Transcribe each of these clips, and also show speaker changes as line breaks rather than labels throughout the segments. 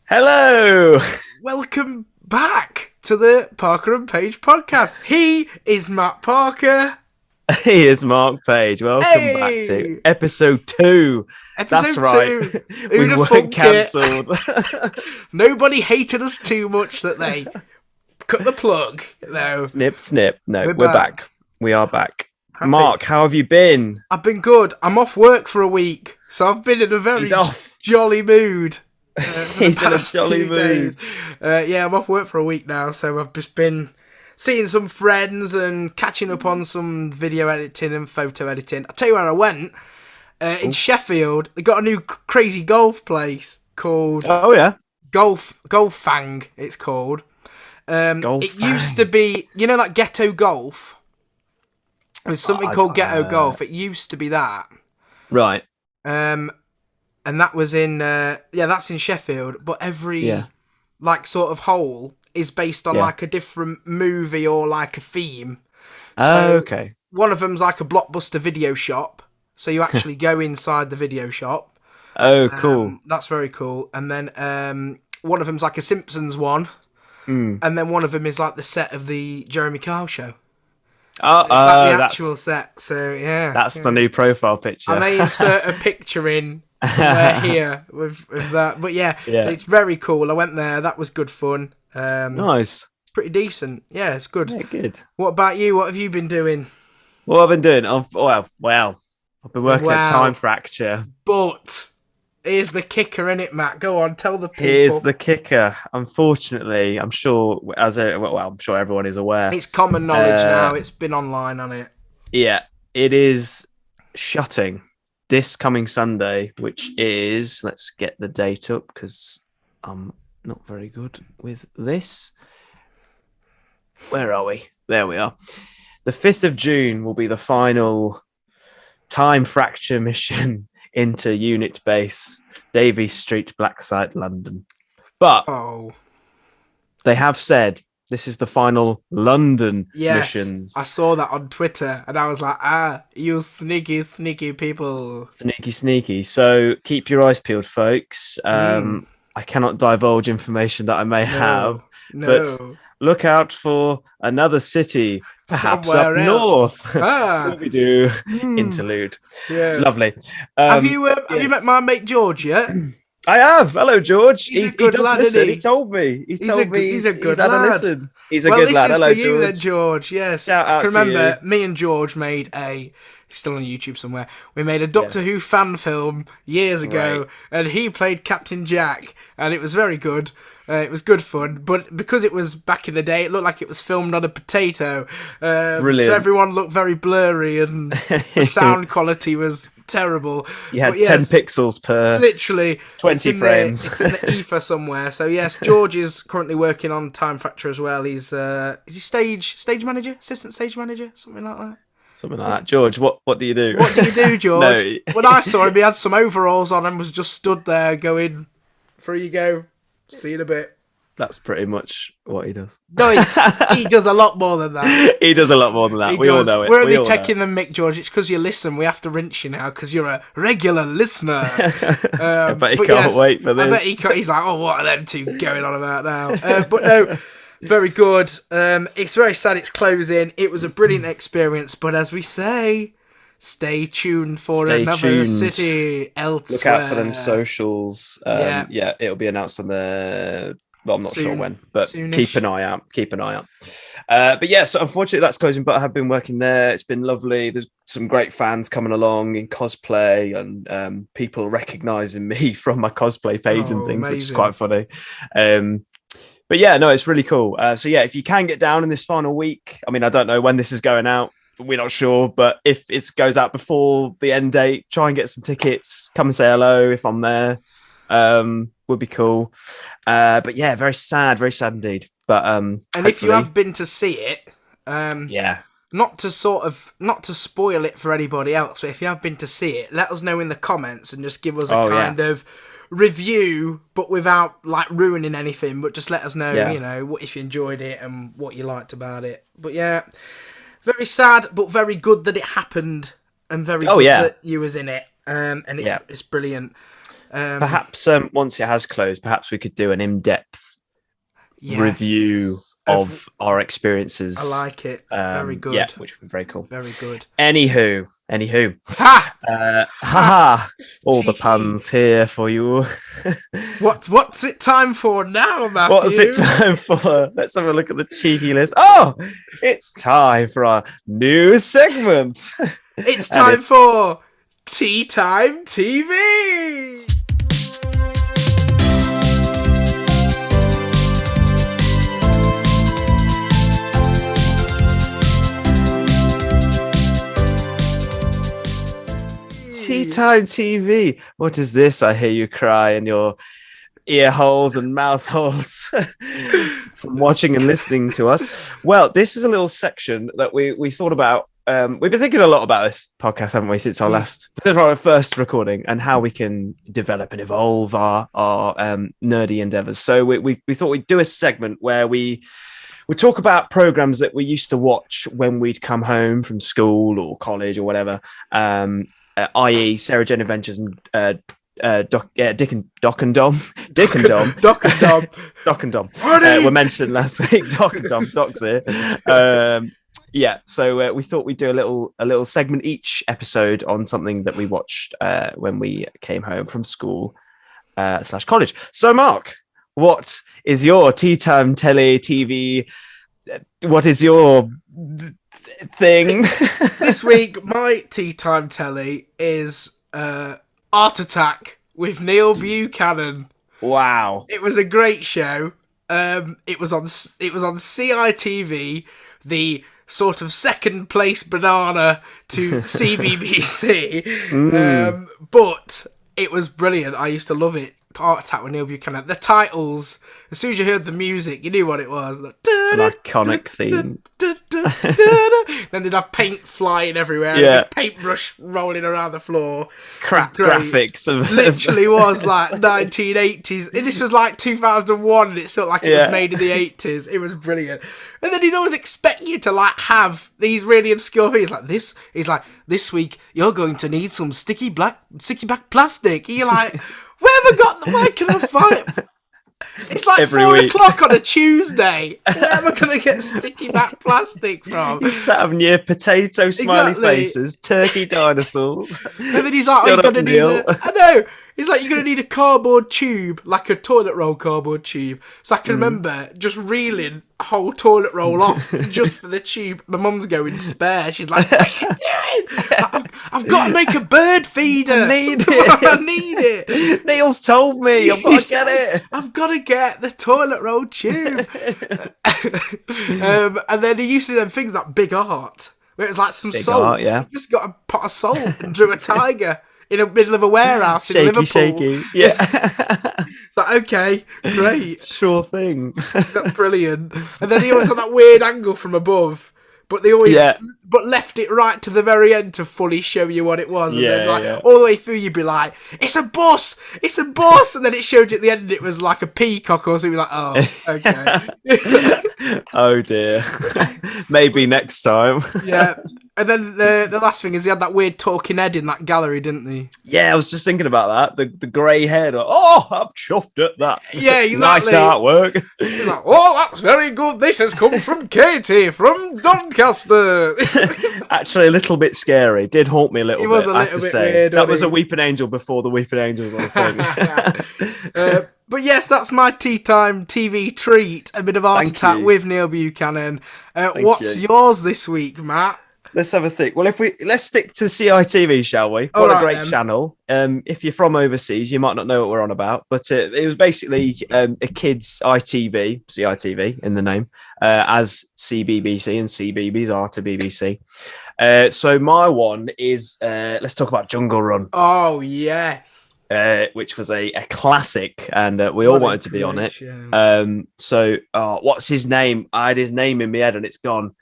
Hello!
Welcome back to the Parker and Page podcast. He is Matt Parker.
Here's Mark Page. Welcome back to
Hey!
episode 2. That's
Episode
right.
2.
We
Who'd have
weren't
thunk it?
cancelled.
Nobody hated us too much that they cut the plug. No,
Snip, snip. No,
we're
we're
back.
back. We are back.
Happy.
Mark, how have you been?
I've been good. I'm off work for a week, so I've been in a very
He's off.
jolly mood.
He's in a jolly mood.
Yeah, I'm off work for a week now, so I've just been seeing some friends and catching up on some video editing and photo editing. I'll tell you where I went. In Sheffield, they got a new crazy golf place called
Oh, yeah.
Golf Fang. It's called. It
Fang.
used to be, like Ghetto Golf. There's something called Ghetto Golf. It used to be that.
Right.
And that was in, that's in Sheffield. But every, sort of hole is based on, a different movie or, a theme. So
Okay.
one of them's like a Blockbuster video shop. So you actually go inside the video shop.
Oh, cool.
That's very cool. And then one of them's like a Simpsons one.
Mm.
And then one of them is like the set of the Jeremy Kyle show.
Oh,
It's like the actual set. So, yeah.
That's the new profile picture.
I may insert a picture in somewhere here with that. But yeah, it's very cool. I went there. That was good fun.
Nice.
Pretty decent. Yeah, it's good.
Yeah, good.
What about you? What have you been doing?
What I've been doing? I've been working at Time Fracture.
But here's the kicker, innit, Matt? Go on, tell the people.
Here's the kicker. Unfortunately, I'm sure I'm sure everyone is aware.
It's common knowledge now. It's been online on it.
Yeah, it is shutting this coming Sunday, which is, let's get the date up because I'm not very good with this. Where are we? There we are. The 5th of June will be the final Time Fracture mission into Unit Base, Davies Street, Blacksite, London. But they have said this is the final London missions.
I saw that on Twitter and I was like, you sneaky people.
Sneaky. So keep your eyes peeled, folks. I cannot divulge information that I may have, but look out for another city, perhaps
somewhere
up
else.
north. We do interlude.
Yes.
Lovely.
Have you met my mate George yet?
I have. Hello, George.
He's a good lad,
listen.
isn't he?
He told me. He's a
good
had a
lad.
listen. He's a good lad. Hello,
This is for you
George.
then, George. Yes.
Shout out
I can
to
remember
you.
me and George made he's still on YouTube somewhere. We made a Doctor Who fan film years ago,
Right.
and he played Captain Jack, and it was very good. It was good fun, but because it was back in the day, it looked like it was filmed on a potato.
Brilliant.
So everyone looked very blurry, and the sound quality was terrible.
You had
But yes,
10 pixels per
literally
20 frames.
It's in the ether somewhere. So yes, George is currently working on Time Fracture as well. He's is he stage manager, assistant stage manager, something like that.
Something like that. George, what do you do?
What do you do, George?
No.
When I saw him, he had some overalls on and was just stood there going, "Through you go. See you in a bit."
That's pretty much what he does.
No, he does a lot more than that.
He does a lot more than that. We all know it.
We're only
We all know
taking the mick, George. It's because you listen. We have to rinse you now because you're a regular listener.
I bet he can't wait for this.
I bet he's like, oh, what are them two going on about now? But no, very good. It's very sad it's closing. It was a brilliant experience, but as we say, stay tuned for another city elsewhere.
Look out for them socials. It'll be announced on the... Well, I'm not sure when, but keep an eye out. But yeah, so unfortunately that's closing, but I have been working there. It's been lovely. There's some great fans coming along in cosplay and people recognising me from my cosplay page and things,
amazing.
Which is quite funny. But yeah, no, it's really cool. So yeah, if you can get down in this final week, I mean, I don't know when this is going out. We're not sure, but if it goes out before the end date, try and get some tickets. Come and say hello if I'm there. Would be cool. But yeah, very sad indeed. But
and if you have been to see it, not to spoil it for anybody else, but if you have been to see it, let us know in the comments and just give us a kind of review, but without ruining anything. But just let us know, what if you enjoyed it and what you liked about it. But yeah, very sad, but very good that it happened, and very good that you was in it. And it's brilliant.
Perhaps once it has closed, perhaps we could do an in-depth review of our experiences.
I like it. Very good.
Yeah, which would be very cool.
Very good.
Anywho.
Ha!
All the puns here for you.
What's it time for now, Matthew?
What's it time for? Let's have a look at the cheeky list. Oh, it's time for our new segment.
It's time for Tea Time TV.
Tea Time TV. What is this? I hear you cry in your ear holes and mouth holes from watching and listening to us. Well, this is a little section that we thought about. We've been thinking a lot about this podcast, haven't we, since our first recording, and how we can develop and evolve our nerdy endeavors. So we thought we'd do a segment where we talk about programs that we used to watch when we'd come home from school or college or whatever. I.e., Sarah Jane Adventures and Doc and Dom were mentioned last week. Doc and Dom, Doc's here. So we thought we'd do a little segment each episode on something that we watched when we came home from school / college. So, Mark, what is your Tea Time TV? What is your thing?
This week, my Tea Time telly is Art Attack with Neil Buchanan.
Wow,
it was a great show. It was on CITV, the sort of second place banana to CBBC. But it was brilliant. I used to love it. Art Attack with Neil Buchanan. The titles, as soon as you heard the music, you knew what it was.
An iconic theme.
Then they'd have paint flying everywhere. Yeah. And paintbrush rolling around the floor.
Crap graphics.
Literally was like 1980s. This was like 2001 and it felt like it was made in the 80s. It was brilliant. And then he'd always expect you to like have these really obscure things like this. He's like, this week you're going to need some sticky black plastic. And you're like, where can I find? It's like
every
4
week.
o'clock on a Tuesday. Where am I going to get sticky back plastic from?
You sat having your potato smiley faces, turkey dinosaurs.
And then he's like, you're going to need I know. He's like, you're going to need a cardboard tube, like a toilet roll cardboard tube. So I can remember just reeling a whole toilet roll off just for the tube. My mum's going spare. She's like, what are you doing? I've got to make a bird feeder.
I need it.
I need it.
Neil's told me. I've got to get it.
I've got to get the toilet roll tube. And then he used to do them things like Big Art, where it was like some big salt. Art, yeah. You just got a pot of salt and drew a tiger in the middle of a warehouse in Liverpool.
Shaky. Yeah.
It's like, okay, great.
Sure thing.
That's brilliant. And then he always had that weird angle from above. But they always but left it right to the very end to fully show you what it was. And then all the way through you'd be like, it's a bus! It's a bus! And then it showed you at the end it was like a peacock or something. You'd be like, oh, okay.
Oh dear. Maybe next time.
Yeah. And then the last thing is he had that weird talking head in that gallery, didn't he?
Yeah, I was just thinking about that. The grey head. Oh, I'm chuffed at that.
Yeah, exactly.
Nice artwork.
He's like, oh, that's very good. This has come from Katie from Doncaster.
Actually, a little bit scary. Did haunt me a little bit.
It was a little bit weird.
That was a weeping angel before the weeping angels, I think.
But yes, that's my Tea Time TV treat. A bit of Art Attack with Neil Buchanan. What's yours this week, Matt?
Let's have a think. Well, let's stick to CITV, shall we? What a great channel. If you're from overseas, you might not know what we're on about, but it was basically a kids' CITV in the name, as CBBC, and CBeebies are to BBC. So my one is, let's talk about Jungle Run.
Oh, yes.
Which was a classic, and we all wanted to be on it. What's his name? I had his name in my head, and it's gone.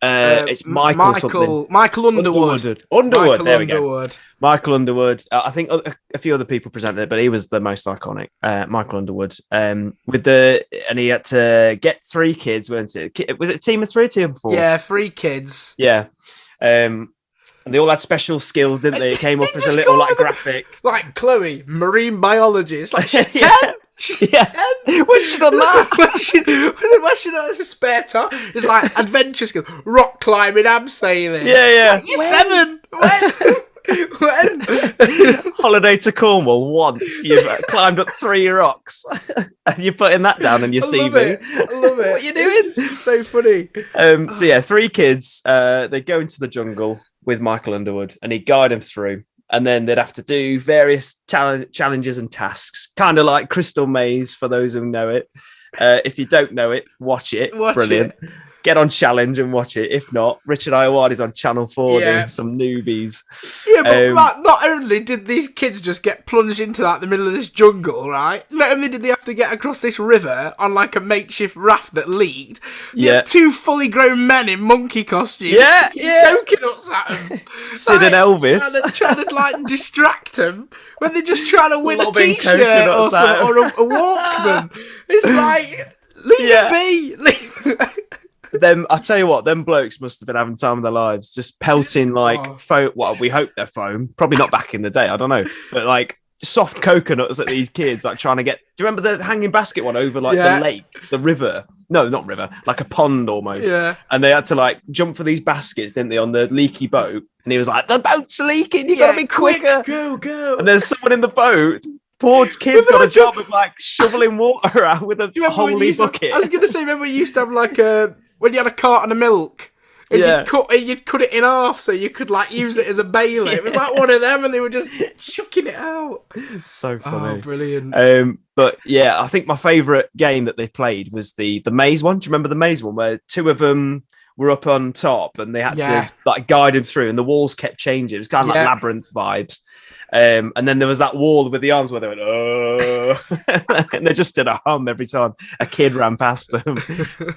It's Michael Underwood. There we go. Michael Underwood. I think a few other people presented it, but he was the most iconic. Michael Underwood. And he had to get 3 kids, weren't it? Was it a team of 3 or team of 4?
Yeah, 3 kids.
Yeah. And they all had special skills, didn't they? It came up as a little graphic.
Like Chloe, marine biologist. Like she's 10. She's 10.
When she done that?
when she knows a spare time. It's like adventure skills, rock climbing, abseiling.
Yeah.
Like, you're 7. When?
Holiday to Cornwall once. You've climbed up 3 rocks. And you're putting that down on your CV.
I love it. What are you doing? It's so funny.
So yeah, 3 kids. They go into the jungle with Michael Underwood, and he'd guide them through. And then they'd have to do various challenges and tasks, kind of like Crystal Maze for those who know it. If you don't know it, watch it. Brilliant. Get on Challenge and watch it. If not, Richard Iowadi's on Channel 4 doing some newbies.
Yeah, but not only did these kids just get plunged into like the middle of this jungle, right? Not only did they have to get across this river on like a makeshift raft that leaked. Yeah, 2 fully grown men in monkey costumes.
Yeah.
Coconuts at them.
Sid and Elvis
trying to like distract them when they're just trying to win a T-shirt or a Walkman. It's like leave it be.
Them, I tell you what, them blokes must have been having time of their lives, just pelting like we hope they're foam, probably not back in the day, I don't know, but like soft coconuts at these kids, like trying to get. Do you remember the hanging basket one over like the lake, the river? No, not river, like a pond almost. Yeah. And they had to like jump for these baskets, didn't they, on the leaky boat? And he was like, "The boat's leaking, you gotta be quicker,
go!"
And there's someone in the boat. Poor kid's got a job of like shoveling water out with a holy bucket.
I was gonna say, remember we used to have like when you had a carton of milk, and you'd cut it in half so you could like use it as a baler. It was like one of them, and they were just chucking it out.
So funny.
Oh, brilliant.
But yeah, I think my favourite game that they played was the maze one. Do you remember the maze one where 2 of them were up on top and they had to like guide them through, and the walls kept changing? It was kind of like labyrinth vibes. And then there was that wall with the arms where they went, oh, and they just did a hum every time a kid ran past them.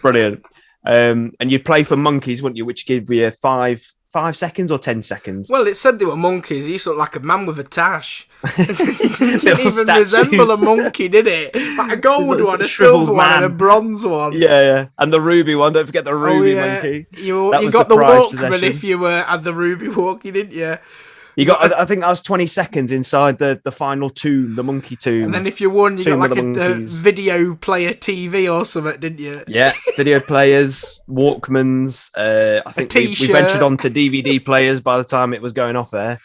Brilliant. And you'd play for monkeys, wouldn't you? Which give you 5 seconds or 10 seconds.
Well, it said they were monkeys. You looked like a man with a tash. It didn't even resemble a monkey, did it? Like a gold one, a silver one, and a bronze one.
Yeah. And the ruby one. Don't forget the ruby monkey.
You got the Walkman if you had the ruby walkie, didn't you?
You got, I think that was 20 seconds inside the final tomb, the monkey tomb.
And then if you won, you got like a video player TV or something, didn't you?
Yeah, video players, Walkmans. I think we ventured on to DVD players by the time it was going off there.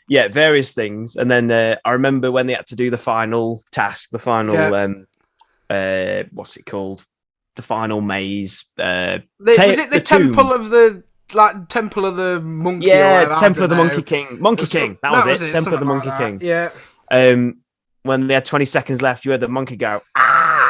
Yeah, various things. And then I remember when they had to do the final task, the final, what's it called? The final maze. Was
it the Temple of the... Like Temple of the Monkey.
Yeah, Temple of the Monkey King. Monkey King. That was it. Temple of the Monkey King.
Yeah.
When they had 20 seconds left, you heard the monkey go,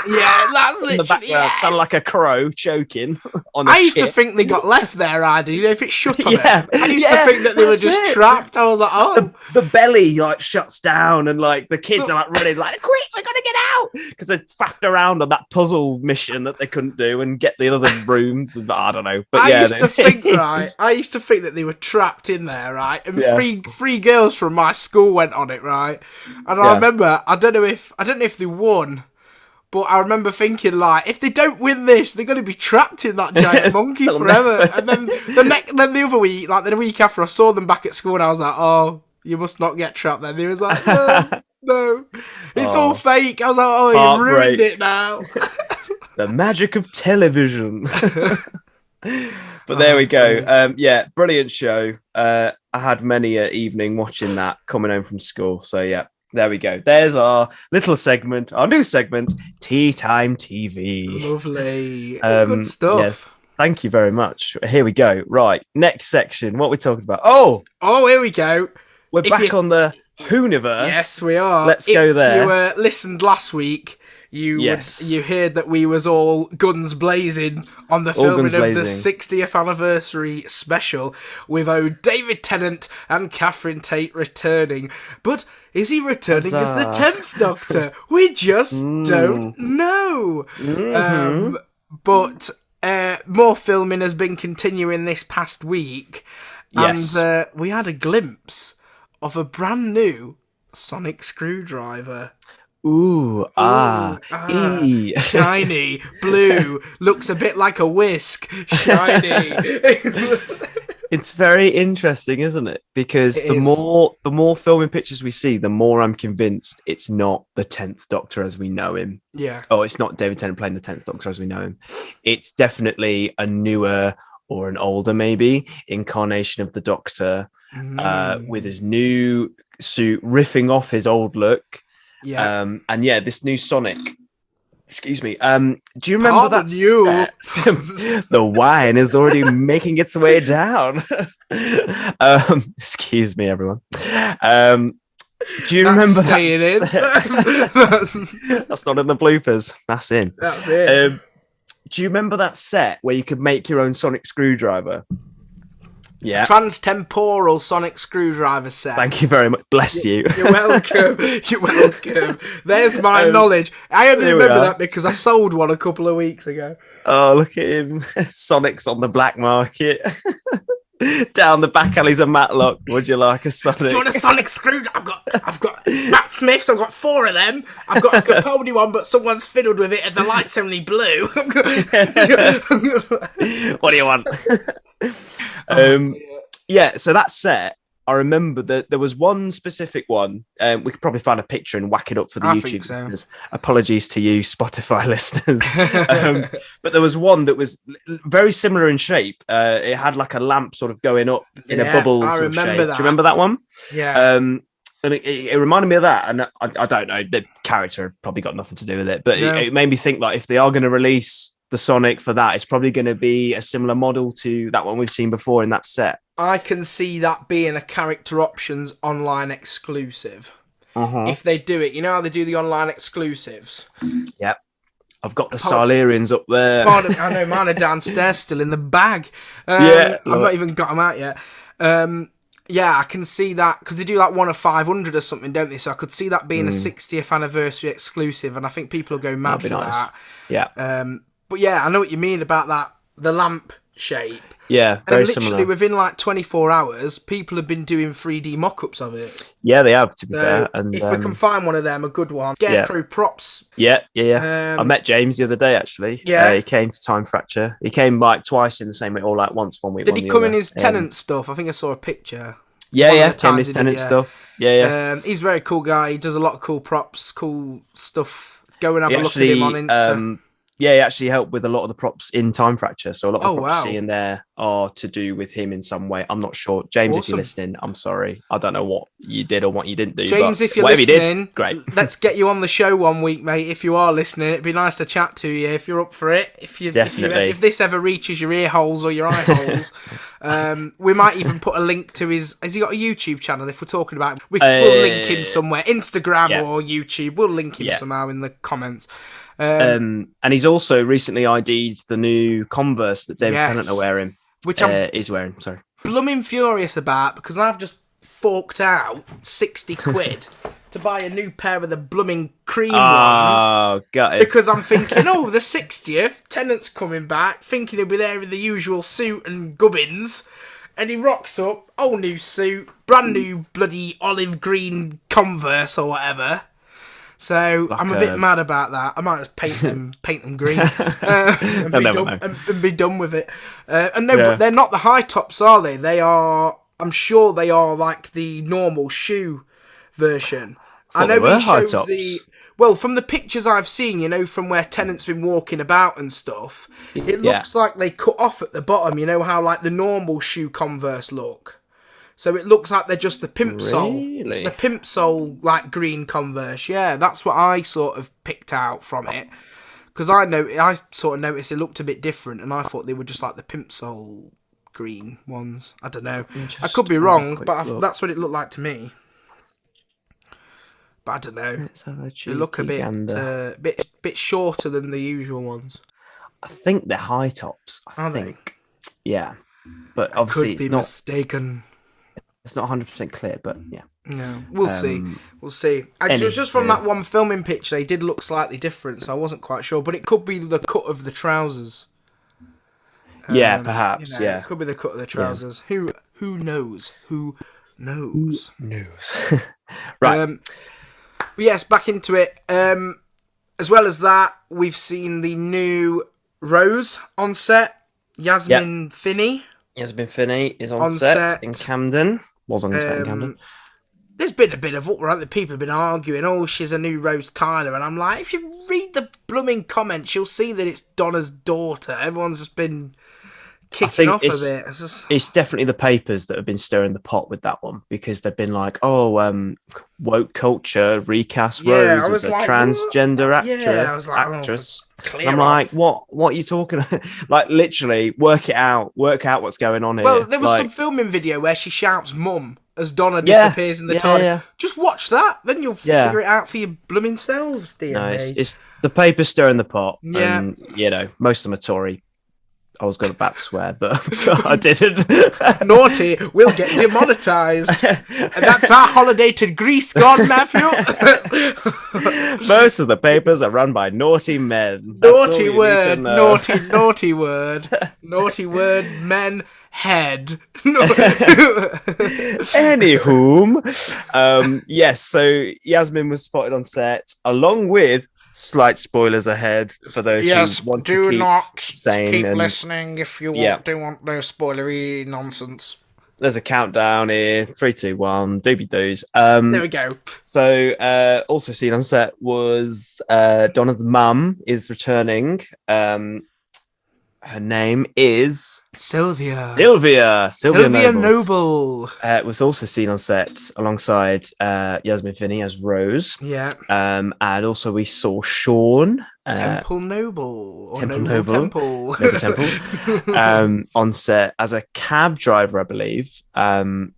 yeah, that's literally,
in the background, sounded like a crow choking on a
I used to think they got left there, Andy. You know, if it shut on it. I used to think that they were just trapped. I was like, oh.
The belly, like, shuts down and, like, the kids are, like, running, like, quick, we got to get out. Because they faffed around on that puzzle mission that they couldn't do and get the other rooms. I don't know. But
I used to think that they were trapped in there, right? And three girls from my school went on it, right? And I remember, I don't know if they won. But I remember thinking, like, if they don't win this, they're going to be trapped in that giant monkey forever. And then the other week, like the week after, I saw them back at school, and I was like, oh, you must not get trapped then. They was like, no, it's all fake. I was like, oh, you've ruined it now.
The magic of television. But there we go. Brilliant show. I had many an evening watching that coming home from school. So, yeah. There we go. There's our little segment, our new segment, Tea Time TV.
Lovely. Good stuff.
Yes. Thank you very much. Here we go. Right. Next section. What are we talking about? Oh,
here we go.
We're back on the Hooniverse.
Yes, we are.
Let's go there.
If you listened last week, you heard that we was all guns blazing on the filming of the 60th anniversary special with David Tennant and Catherine Tate returning. But is he returning as the 10th Doctor? We just don't know. Mm-hmm. But more filming has been continuing this past week. Yes. And we had a glimpse of a brand new sonic screwdriver. Shiny, blue, looks a bit like a whisk, shiny.
It's very interesting, isn't it? Because
It
the
is.
more filming pictures we see, the more I'm convinced it's not the 10th Doctor as we know him.
Yeah.
Oh, it's not David Tennant playing the 10th Doctor as we know him. It's definitely a newer or an older, maybe, incarnation of the Doctor with his new suit, riffing off his old look.
Yeah.
And yeah, this new Sonic. Excuse me. Do you remember that? The wine is already making its way down. Excuse me, everyone. Do you remember that? That's not in the bloopers. That's in.
That's it.
Do you remember that set where you could make your own sonic screwdriver? Yeah.
Transtemporal sonic screwdriver set.
Thank you very much. Bless you.
You're welcome. You're welcome. There's my knowledge. I only remember that because I sold one a couple of weeks ago.
Oh, look at him. Sonic's on the black market. Down the back alleys of Matlock. Would you like a Sonic?
Do you want a Sonic screwdriver? I've got Matt Smith's. I've got 4 of them. I've got a Capaldi one, but someone's fiddled with it and the light's only blue.
What do you want? Yeah, so that set, I remember that there was one specific one. We could probably find a picture and whack it up for the YouTube listeners. Apologies to you, Spotify listeners. But there was one that was very similar in shape. It had like a lamp sort of going up in a bubble sort of shape. Do you remember that one?
Yeah.
And it reminded me of that. And I don't know, the character probably got nothing to do with it. But it made me think, like, if they are going to release the Sonic for that, it's probably going to be a similar model to that one we've seen before in that set.
I can see that being a character options online exclusive. If they do it, you know how they do the online exclusives?
Yep. I've got the Silurians up there.
I know, mine are downstairs still in the bag. I've not even got them out yet. Yeah, I can see that because they do like 1 of 500 or something, don't they? So I could see that being a 60th anniversary exclusive, and I think people will go mad for that.
Yeah.
But yeah, I know what you mean about that, the lamp shape.
Yeah, very
literally
similar.
Within like 24 hours, people have been doing 3D mock-ups of it.
Yeah, they have, to be fair. And
if we can find one of them, a good one. Scarecrow props.
Yeah. I met James the other day, actually.
Yeah.
He came to Time Fracture. He came like twice in the same week, or like once one week.
Did he come in his Tennant stuff? I think I saw a picture.
Yeah, came his Tennant stuff. Yeah.
He's a very cool guy. He does a lot of cool props, cool stuff. Go and have a look at him on Insta.
Yeah, he actually helped with a lot of the props in Time Fracture. So a lot of the props you see in there are to do with him in some way. I'm not sure. James, if you're listening, I'm sorry. I don't know what you did or what you didn't do.
James, if you're listening,
great.
Let's get you on the show one week, mate. If you are listening, it'd be nice to chat to you if you're up for it. If this ever reaches your ear holes or your eye holes, we might even put a link to his. Has he got a YouTube channel? If we're talking about, we'll link him somewhere, Instagram or YouTube. We'll link him somehow in the comments.
And he's also recently ID'd the new Converse that David Tennant are wearing,
which
is wearing. Sorry,
blooming furious about because I've just forked out 60 quid to buy a new pair of the blooming cream ones.
Got it.
Because I'm thinking, the 60th Tennant's coming back, thinking he'll be there in the usual suit and gubbins, and he rocks up, whole new suit, brand new bloody olive green Converse or whatever. So I'm a bit mad about that. I might just paint them green and be done with it. But they're not the high tops, are they? They are. I'm sure they are like the normal shoe version. I know he showed the. Well, from the pictures I've seen, from where Tennant's been walking about and stuff, it looks like they cut off at the bottom. You know how like the normal shoe Converse look. So it looks like they're just the pimp sole.
Really?
The pimp sole, like, green Converse. Yeah, that's what I sort of picked out from it. Because I sort of noticed it looked a bit different, and I thought they were just like the pimp sole green ones. I don't know. I could be wrong, but that's what it looked like to me. But I don't know. They look a bit shorter than the usual ones.
I think they're high tops. I think. Yeah. But obviously
it's not mistaken.
It's not 100% clear, but yeah.
No, we'll see. We'll see. Just from that one filming picture, they did look slightly different, so I wasn't quite sure. But it could be the cut of the trousers.
Yeah, perhaps.
It could be the cut of the trousers. Yeah. Who knows? Who knows? Right. Yes, back into it. As well as that, we've seen the new Rose on set, Yasmin Finney.
Yasmin Finney is on set in Camden. Was on set in Camden.
There's been a bit of uproar, right? People have been arguing, oh, she's a new Rose Tyler. And I'm like, if you read the blooming comments, you'll see that it's Donna's daughter. Everyone's just been kicking off a bit.
It's definitely the papers that have been stirring the pot with that one, because they've been like, woke culture recast Rose as a transgender actress. I'm like, what are you talking about? Like, literally, work out what's going on here.
Well, there was some filming video where she shouts mum as Donna disappears in the TARDIS. Yeah. Just watch that, then you'll figure it out for your blooming selves, dear.
No, it's the papers stirring the pot. Yeah. And, most of them are Tory. I was going to bat swear, but I didn't.
Naughty, we'll get demonetised. And that's our holiday to Greece gone, Matthew.
Most of the papers are run by naughty men.
Naughty word, naughty word. Naughty word, men, head.
Anywho, yes, so Yasmin was spotted on set, along with... Slight spoilers ahead for those who want to keep
listening if you don't want no spoilery nonsense.
There's a countdown here. 3, 2, 1. Doobie doos.
There we go.
So, also seen on set was Donna's mum is returning. Her name is
Sylvia
Noble. Was also seen on set alongside Yasmin Finney as Rose.
Yeah.
And also we saw Sean
Temple Noble.
Noble Temple. On set as a cab driver, I believe. And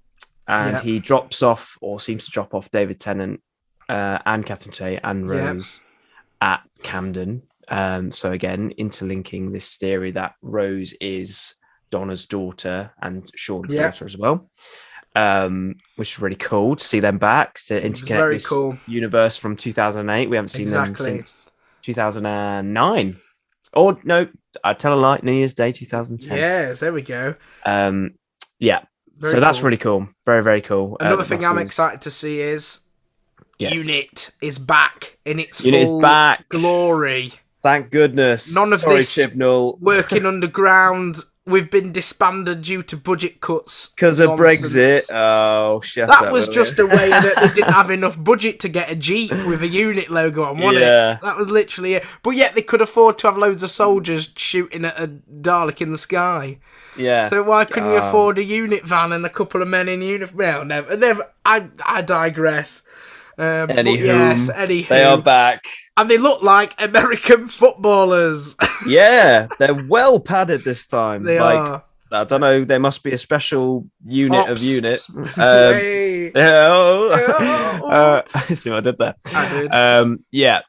he drops off, or seems to drop off, David Tennant and Catherine Tate and Rose at Camden. So again, interlinking this theory that Rose is Donna's daughter and Sean's daughter as well, which is really cool to see them back, to interconnect this universe from 2008. We haven't seen them since 2009. Or no, I tell a lie, New Year's Day 2010.
Yes, there we go.
So that's really cool. Very, very cool.
Another thing I'm excited to see is Unit is back in its full glory.
Thank goodness.
None of this Chibnall. Working underground. We've been disbanded due to budget cuts.
Because of Brexit. Oh, shit.
That was just a way that they didn't have enough budget to get a Jeep with a Unit logo on, wasn't it? That was literally it. But yet they could afford to have loads of soldiers shooting at a Dalek in the sky.
Yeah.
So why couldn't you afford a Unit van and a couple of men in uniform? Well, never. I digress.
Anywho, they are back.
And they look like American footballers.
Yeah, they're well padded this time.
They are.
I don't know, there must be a special unit of unit.
See
what I did there?
I did.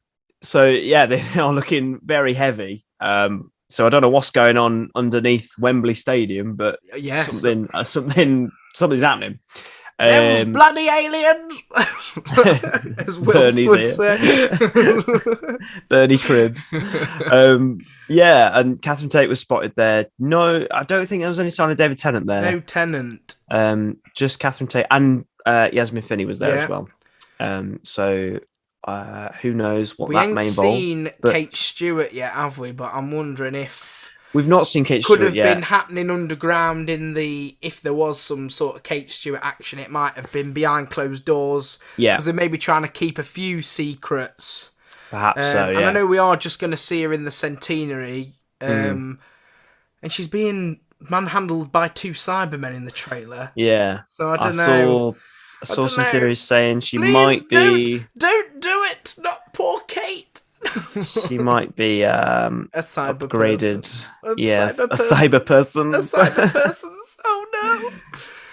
So, they are looking very heavy. So I don't know what's going on underneath Wembley Stadium, but something's happening.
Those bloody aliens! As
Bernie's would say. Bernie Cribs. And Catherine Tate was spotted there. No, I don't think there was any sign of David Tennant there.
No Tennant.
Just Catherine Tate, and Yasmin Finney was there as well. So who knows what that may involve.
We haven't seen Kate Stewart yet, have we? But I'm wondering if...
We've not seen Kate Stewart yet.
Could have been happening underground if there was some sort of Kate Stewart action, it might have been behind closed doors.
Yeah.
Because they may be trying to keep a few secrets.
Perhaps so, yeah.
And I know we are just going to see her in the centenary. And she's being manhandled by 2 Cybermen in the trailer.
Yeah.
So I don't know.
I saw some theories saying she might be...
Don't do it! Not poor Kate!
She might be
a cyber
upgraded.
Person.
A cyber person.
A cyber person. Oh no.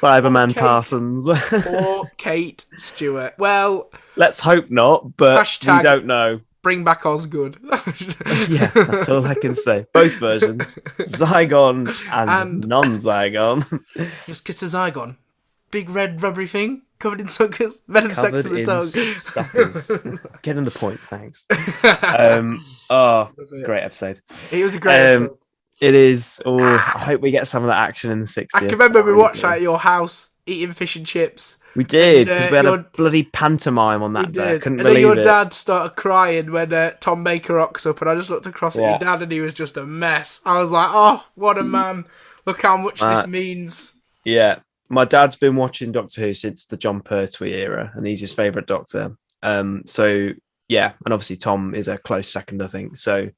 Cyberman Parsons.
Or Kate Stewart. Well,
let's hope not, but we don't know.
Bring back Osgood.
Yeah, that's all I can say. Both versions. Zygon and non-Zygon.
Just kiss a Zygon. Big red rubbery thing. Covered in suckers, venom sex in the tongue.
Getting the point, thanks. Great episode.
It was a great episode.
It is. I hope we get some of that action in the 60s.
I can remember we watched that at your house, eating fish and chips.
We did, because we had a bloody pantomime on that day. I couldn't believe it.
And your dad started crying when Tom Baker rocks up, and I just looked across at your dad, and he was just a mess. I was like, oh, what a man. Look how much this means.
Yeah. My dad's been watching Doctor Who since the John Pertwee era, and he's his favourite Doctor. So yeah, and obviously Tom is a close second, I think. So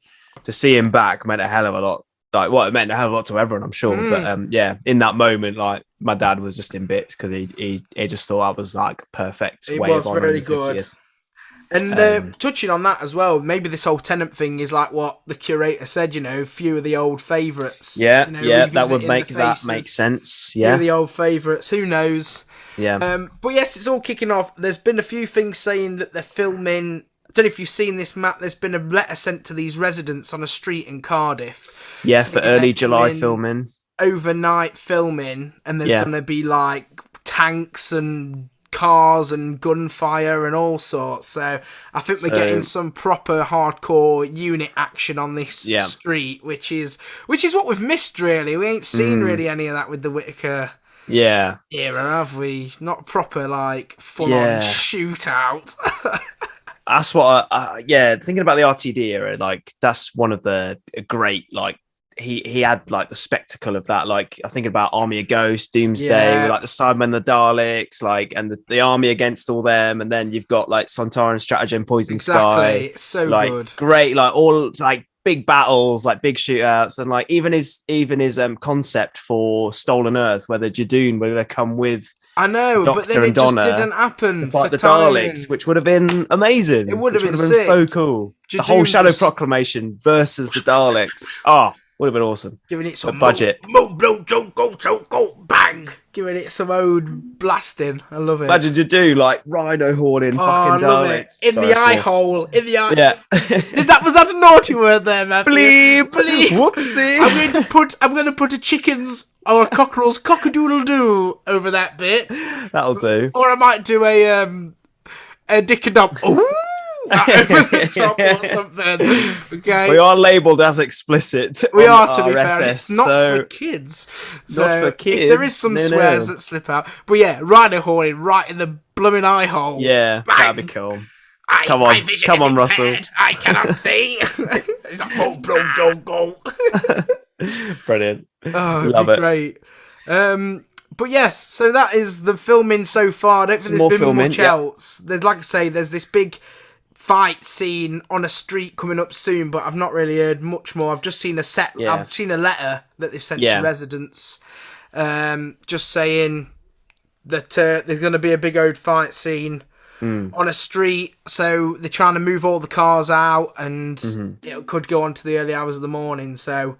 to see him back meant a hell of a lot. Like, well, it meant a hell of a lot to everyone, I'm sure. But yeah, in that moment, like my dad was just in bits because he just thought I was like perfect.
It was very good. 50th. And touching on that as well, maybe this whole Tennant thing is like what the curator said, you know, few of the old favourites.
Yeah,
you know,
yeah, that would make sense. Yeah.
Few of the old favourites, who knows?
Yeah.
But yes, it's all kicking off. There's been a few things saying that they're filming. I don't know if you've seen this, Matt. There's been a letter sent to these residents on a street in Cardiff.
Yeah, for early July filming.
Overnight filming, and there's going to be like tanks and cars and gunfire and all sorts. So I think we're getting some proper hardcore unit action on this street, which is what we've missed really. We ain't seen really any of that with the Whittaker era, have we? Not proper like full on shootout.
That's what thinking about the RTD era, like that's one of the great, like he had like the spectacle of that. Like I think about Army of Ghosts, Doomsday, with like the Cybermen, the Daleks, like and the army against all them, and then you've got like Sontaran Stratagem, Poison Sky,
so
like
good,
great, like all like big battles, like big shootouts, and like even his concept for Stolen Earth, where the Jadoon were going to come with.
I know,
Doctor
but then it just didn't happen.
Fight the Daleks, which would have been amazing.
It would have been
sick. So cool. Jadoon, the whole Shadow Proclamation versus the Daleks. Would have been awesome.
Giving it some
budget.
Go, bang! Giving it some old blasting. I love it.
Imagine Jadoon like rhino horning fucking Daleks.
In the eye hole. In the eye.
Yeah.
Was that a naughty word there, Matthew?
Bleep. Whoopsie.
I'm going to put a chicken's or a cockerel's cock-a-doodle-doo over that bit.
That'll do.
Or I might do a dick and dump. Ooh! Over the top or something. Okay.
We are labelled as explicit.
We are, to be fair. It's not for kids.
Not for kids.
If there is some swears that slip out. But yeah, rhino horning right in the blooming eye hole.
Yeah, that'd be cool. Come on, Russell.
I cannot see. It's like, go.
Brilliant.
Oh, it'd be great. But yes, so that is the filming so far. I don't think there's been much else. There's, like I say, there's this big fight scene on a street coming up soon, but I've not really heard much more. I've just seen I've seen a letter that they've sent to residents, just saying that there's going to be a big old fight scene on a street. So they're trying to move all the cars out, and it could go on to the early hours of the morning. So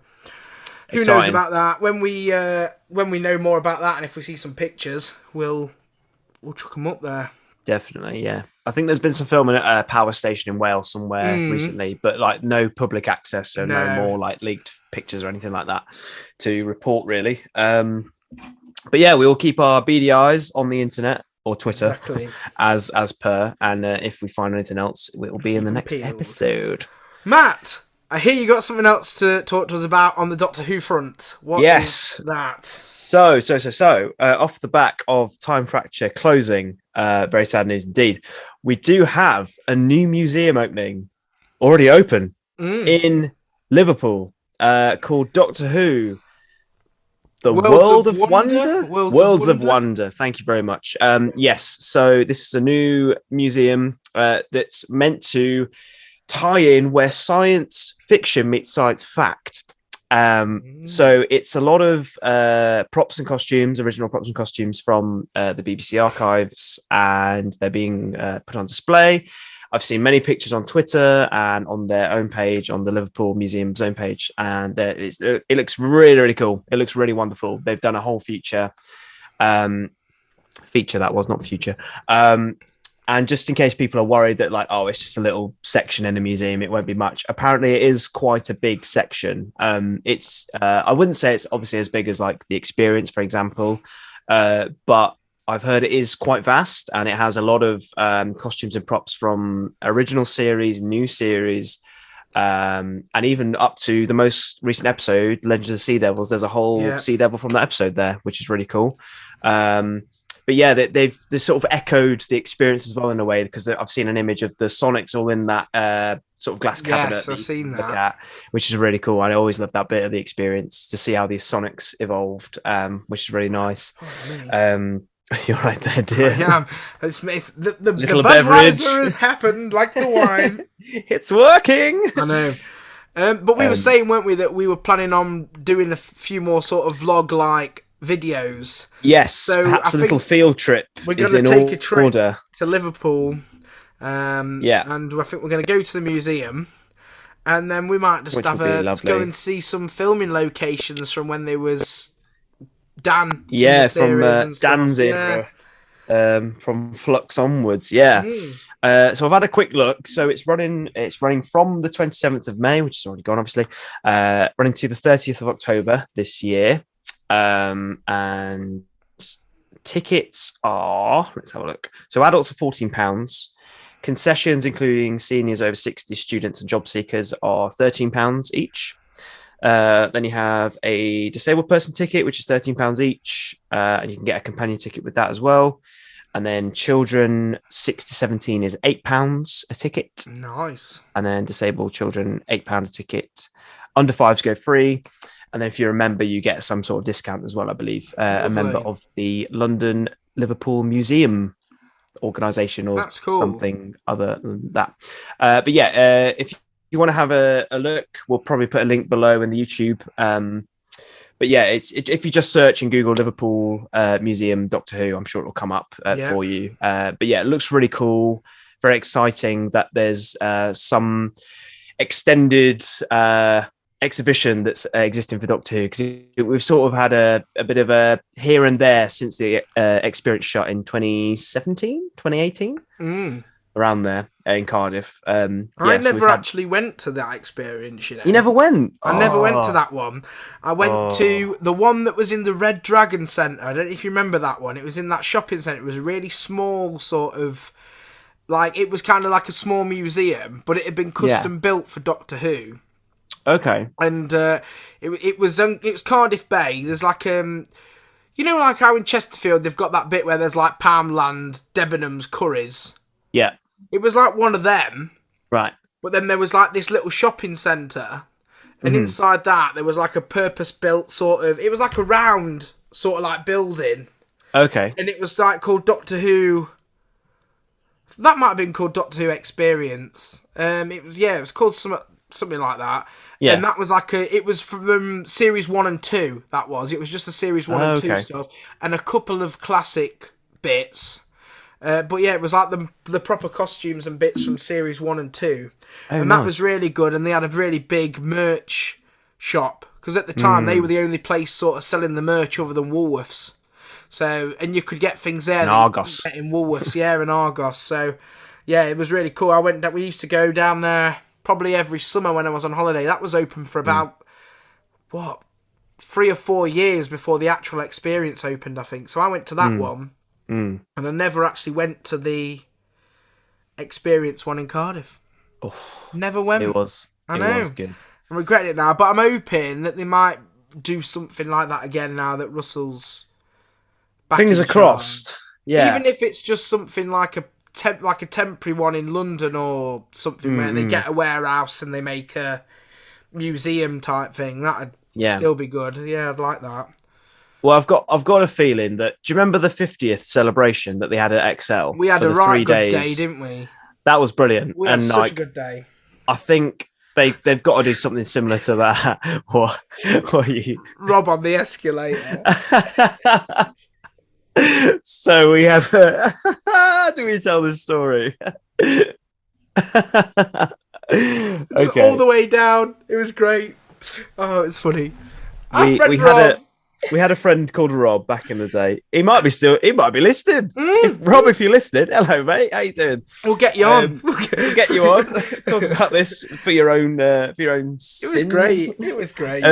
who knows about that? When we know more about that, and if we see some pictures, we'll chuck them up there.
Definitely, yeah. I think there's been some filming at a power station in Wales somewhere recently, but like no public access, so no more like leaked pictures or anything like that to report really. But yeah, we will keep our beady eyes on the internet or Twitter as per, and if we find anything else, it will be in the next episode.
Matt, I hear you got something else to talk to us about on the Doctor Who front. What is that?
So, off the back of Time Fracture closing, very sad news indeed, we do have a new museum already open in Liverpool, called Doctor Who, the World of Wonder? Worlds of Wonder. Thank you very much. Yes, so this is a new museum that's meant to tie in where science fiction meets science fact. So it's a lot of props and costumes, original props and costumes from the BBC archives, and they're being put on display. I've seen many pictures on Twitter and on their own page, on the Liverpool Museum's own page, and it looks really, really cool. It looks really wonderful. They've done a whole feature that was not future. And just in case people are worried that like, oh, it's just a little section in a museum, it won't be much. Apparently it is quite a big section. It's I wouldn't say it's obviously as big as like the Experience, for example, but I've heard it is quite vast, and it has a lot of costumes and props from original series, new series, and even up to the most recent episode, Legends of the Sea Devils. There's a whole Sea Devil from that episode there, which is really cool. but yeah, they sort of echoed the experience as well in a way, because I've seen an image of the Sonics all in that sort of glass cabinet.
Yes, I've seen that.
Look at, which is really cool. I always love that bit of the experience, to see how these Sonics evolved, which is really nice. You're right there, dear.
I am. The Budweiser has happened like the wine.
It's working.
I know. But we were saying, weren't we, that we were planning on doing a few more sort of vlog-like videos.
Yes, so perhaps a little field trip.
We're going to take a trip to Liverpool. And I think we're going to go to the museum. And then we might just go and see some filming locations from when there was Dan.
Yeah, from Dan's era. From Flux onwards, so I've had a quick look. So it's running from the 27th of May, which is already gone, obviously, running to the 30th of October this year. And tickets are, let's have a look. So adults are £14. Concessions, including seniors over 60, students and job seekers, are £13 each. Then you have a disabled person ticket, which is £13 each, and you can get a companion ticket with that as well. And then children 6 to 17 is £8 a ticket.
Nice.
And then disabled children, £8 a ticket. Under 5s go free. And then if you're a member, you get some sort of discount as well, I believe. A member of the London Liverpool Museum organisation, or something other than that. But yeah, if you want to have a look, we'll probably put a link below in the YouTube. But yeah, if you just search in Google Liverpool Museum Doctor Who, I'm sure it'll come up for you. But yeah, it looks really cool. Very exciting that there's some extended exhibition that's existing for Doctor Who, because we've sort of had a bit of a here and there since the experience shot in 2017, 2018. Around there in Cardiff. I
never actually went to that experience, you know.
You never went?
I never went to that one. I went to the one that was in the Red Dragon Centre. I don't know if you remember that one. It was in that shopping centre. It was a really small sort of, like, it was kind of like a small museum, but it had been custom built for Doctor Who.
Okay.
And it was Cardiff Bay. There's like you know, like how in Chesterfield they've got that bit where there's like Palmland, Debenhams, Currys.
Yeah.
It was like one of them.
Right.
But then there was like this little shopping centre. And inside that, there was like a purpose-built sort of... It was like a round sort of like building.
Okay.
And it was like called Doctor Who... That might have been called Doctor Who Experience. It was called something like that. Yeah. And that was like it was from series 1 and 2, that was. It was just the series 1 and 2 stuff. And a couple of classic bits. But yeah, it was like the proper costumes and bits from series 1 and 2. And that was really good. And they had a really big merch shop. Because at the time, they were the only place sort of selling the merch other than Woolworths. So, and you could get things there.
And Argos.
In Woolworths, and Argos. So, yeah, it was really cool. We used to go down there probably every summer when I was on holiday. That was open for about, 3 or 4 years before the actual experience opened, I think. So I went to that one. And I never actually went to the experience one in Cardiff.
Oh,
never went.
It was good.
I regret it now, but I'm hoping that they might do something like that again now that Russell's back.
Fingers crossed. Yeah.
Even if it's just something like a temporary one in London or something where they get a warehouse and they make a museum type thing, that'd still be good. Yeah, I'd like that.
Well, I've got a feeling that... Do you remember the 50th celebration that they had at XL?
We had a right good day, didn't we?
That was brilliant.
We had such a good day.
I think they've got to do something similar to that. Or you...
Rob on the escalator.
So we have... Do we tell this story? Okay.
All the way down. It was great. Oh, it's funny.
We had a friend called Rob back in the day. He might be listening. Rob, if you're listening, hello, mate. How you doing?
We'll get you on.
We'll get you on. Talk about this for your own sins.
It was great. It was great.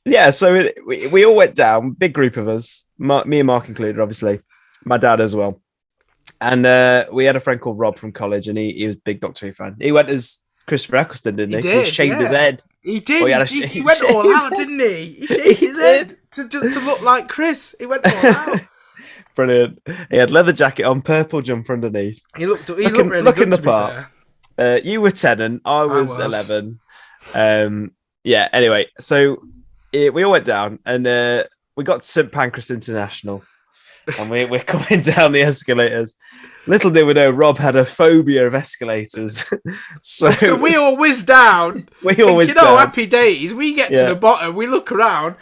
Yeah, so we all went down, big group of us, me and Mark included, obviously, my dad as well. And we had a friend called Rob from college, and he was a big Doctor Who fan. He went as Christopher Eccleston, didn't he? He shaved his head.
He did. He went all out, didn't he? He shaved his head to look like Chris. He went all out.
Brilliant. He had leather jacket on, purple jumper underneath.
He looked really looking
good, the part. You were 10, I was 11. Yeah. Anyway, so we all went down, and we got to St Pancras International, and we're coming down the escalators. Little did we know, Rob had a phobia of escalators. so
we all whizzed down.
We all whizzed down.
Happy days. We get to the bottom. We look around.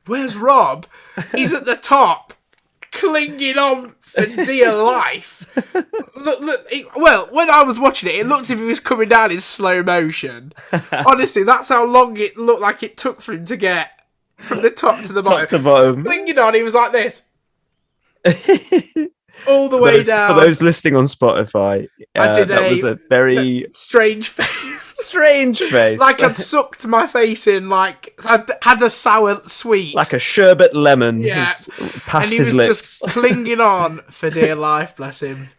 Where's Rob? He's at the top, clinging on for dear life. Look. Well, when I was watching it looked as if he was coming down in slow motion. Honestly, that's how long it looked like it took for him to get from the top to the bottom.
Top to bottom.
Clinging on, he was like this. All the way down.
For those listening on Spotify, that was a very
strange face.
Strange face.
Like I'd sucked my face in, like I'd had a sour sweet.
Like a sherbet lemon.
Yeah.
Past
his lips. And he was just clinging on for dear life, bless him.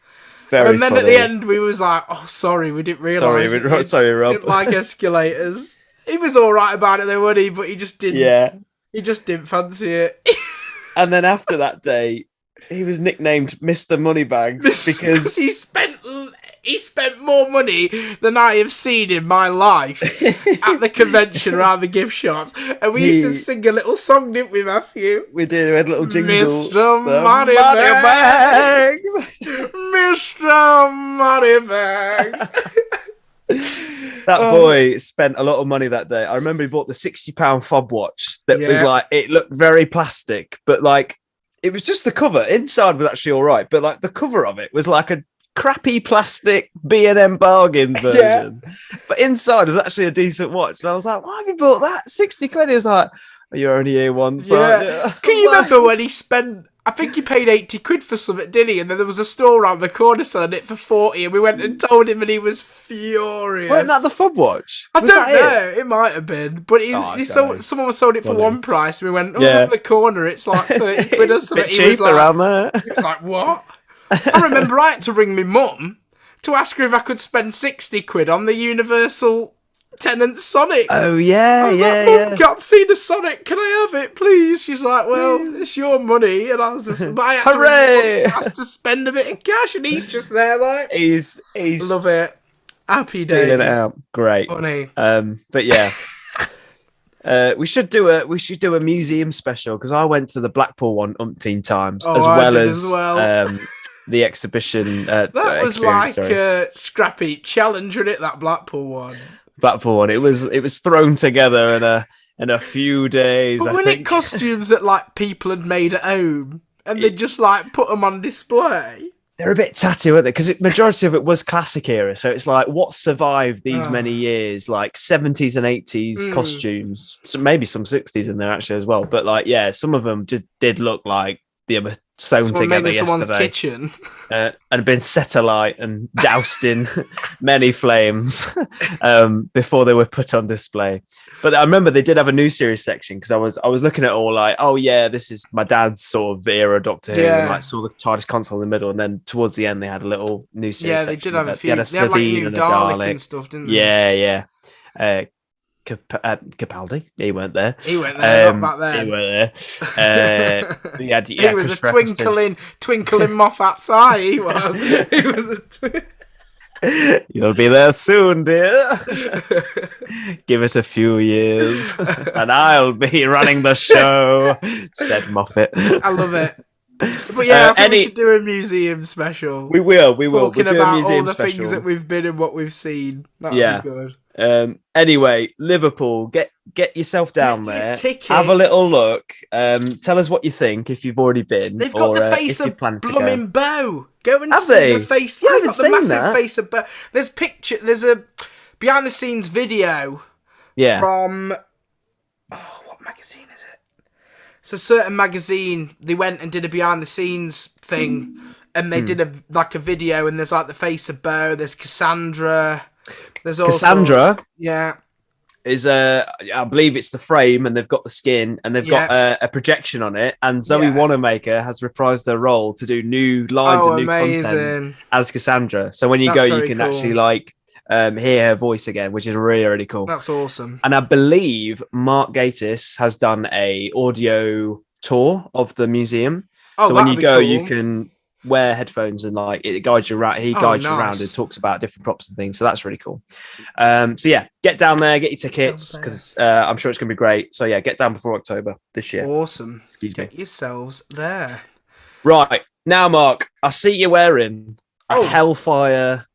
And then at the end, we was like, oh, sorry, we didn't realise.
Sorry, Rob.
Didn't like escalators. He was all right about it, though, wasn't he? But he just didn't.
Yeah.
He just didn't fancy it.
And then after that day, he was nicknamed Mr. Moneybags because
he spent more money than I have seen in my life at the convention around the gift shops. And we used to sing a little song, didn't we, Matthew?
We did. We had a little jingle.
Mr. Moneybags. Mr. Moneybags.
That boy spent a lot of money that day. I remember he bought the £60 fob watch that was like, it looked very plastic, but like, it was just the cover. Inside was actually all right, but like the cover of it was like a crappy plastic B&M bargains version. But inside was actually a decent watch. And I was like, why have you bought that? 60 quid. He was like, oh, you're only here once.
Yeah. Can you remember when he spent, I think he paid 80 quid for something, didn't he? And then there was a store around the corner selling it for 40, and we went and told him, and he was furious.
Wasn't that the fob watch?
I don't know. It might have been. But someone sold it for one price. We went, on the corner, it's like 30 quid or something.
He was like, around there.
He was like, what? I remember I had to ring my mum to ask her if I could spend 60 quid on the Universal Tenant Sonic.
Oh, yeah,
Mum, I've seen a Sonic. Can I have it, please? She's like, well, it's your money. And I was just, but I had
Hooray!
to spend a bit of cash, and he's just there like...
He's
love it. Happy days.
Feeling it out. Great.
Funny.
But yeah. We should do a museum special, because I went to the Blackpool one umpteen times, as well. The exhibition.
That was like a scrappy challenge, wasn't it? That Blackpool one. It
was thrown together in a few days.
But weren't it costumes that like people had made at home, and they just like put them on display?
They're a bit tatty, weren't they? Because majority of it was classic era, so it's like what survived these many years, like 70s and 80s costumes. So maybe some 60s in there actually as well. But like, yeah, some of them just did look like they were sewn together yesterday.
Kitchen.
And had been set alight and doused in many flames before they were put on display. But I remember they did have a new series section, because I was looking at all like, oh yeah, this is my dad's sort of era Doctor Who, and like saw the TARDIS console in the middle, and then towards the end they had a little new series section.
They did have a few.
They had like new
Dalek and stuff, didn't they?
Yeah. Capaldi, he weren't there.
Not back then.
He weren't there.
He was a twinkling Moffat's eye. He was
You'll be there soon, dear. Give it a few years, and I'll be running the show," said Moffat.
I love it. But yeah, I think we should do a museum special.
We will.
Talking
we'll
about
a museum
all the
special.
Things that we've been and what we've seen. That'd be good.
Anyway, Liverpool, get yourself down there.
Tickets.
Have a little look. Tell us what you think if you've already been.
They've got the face of blooming Bow. Go and see the face.
Yeah, I haven't seen
massive
that.
Face of Bow. There's a behind the scenes video.
Yeah.
From what magazine is it? It's a certain magazine. They went and did a behind the scenes thing, and they did a video. And there's like the face of Bow. There's Cassandra. There's all
Cassandra.
Sorts. Yeah.
Is I believe it's the frame, and they've got the skin, and they've got a projection on it, and Zoe Wanamaker has reprised her role to do new lines and new content as Cassandra. So when you go, you can actually like hear her voice again, which is really, really cool.
That's awesome.
And I believe Mark Gatiss has done a audio tour of the museum.
Oh,
so when you go,
cool.
you can wear headphones and like it guides you around. He guides you around and talks about different props and things. So that's really cool. So yeah, get down there, get your tickets because I'm sure it's going to be great. So yeah, get down before October this year.
Awesome.
Get
yourselves there.
Right now, Mark, I see you wearing a Hellfire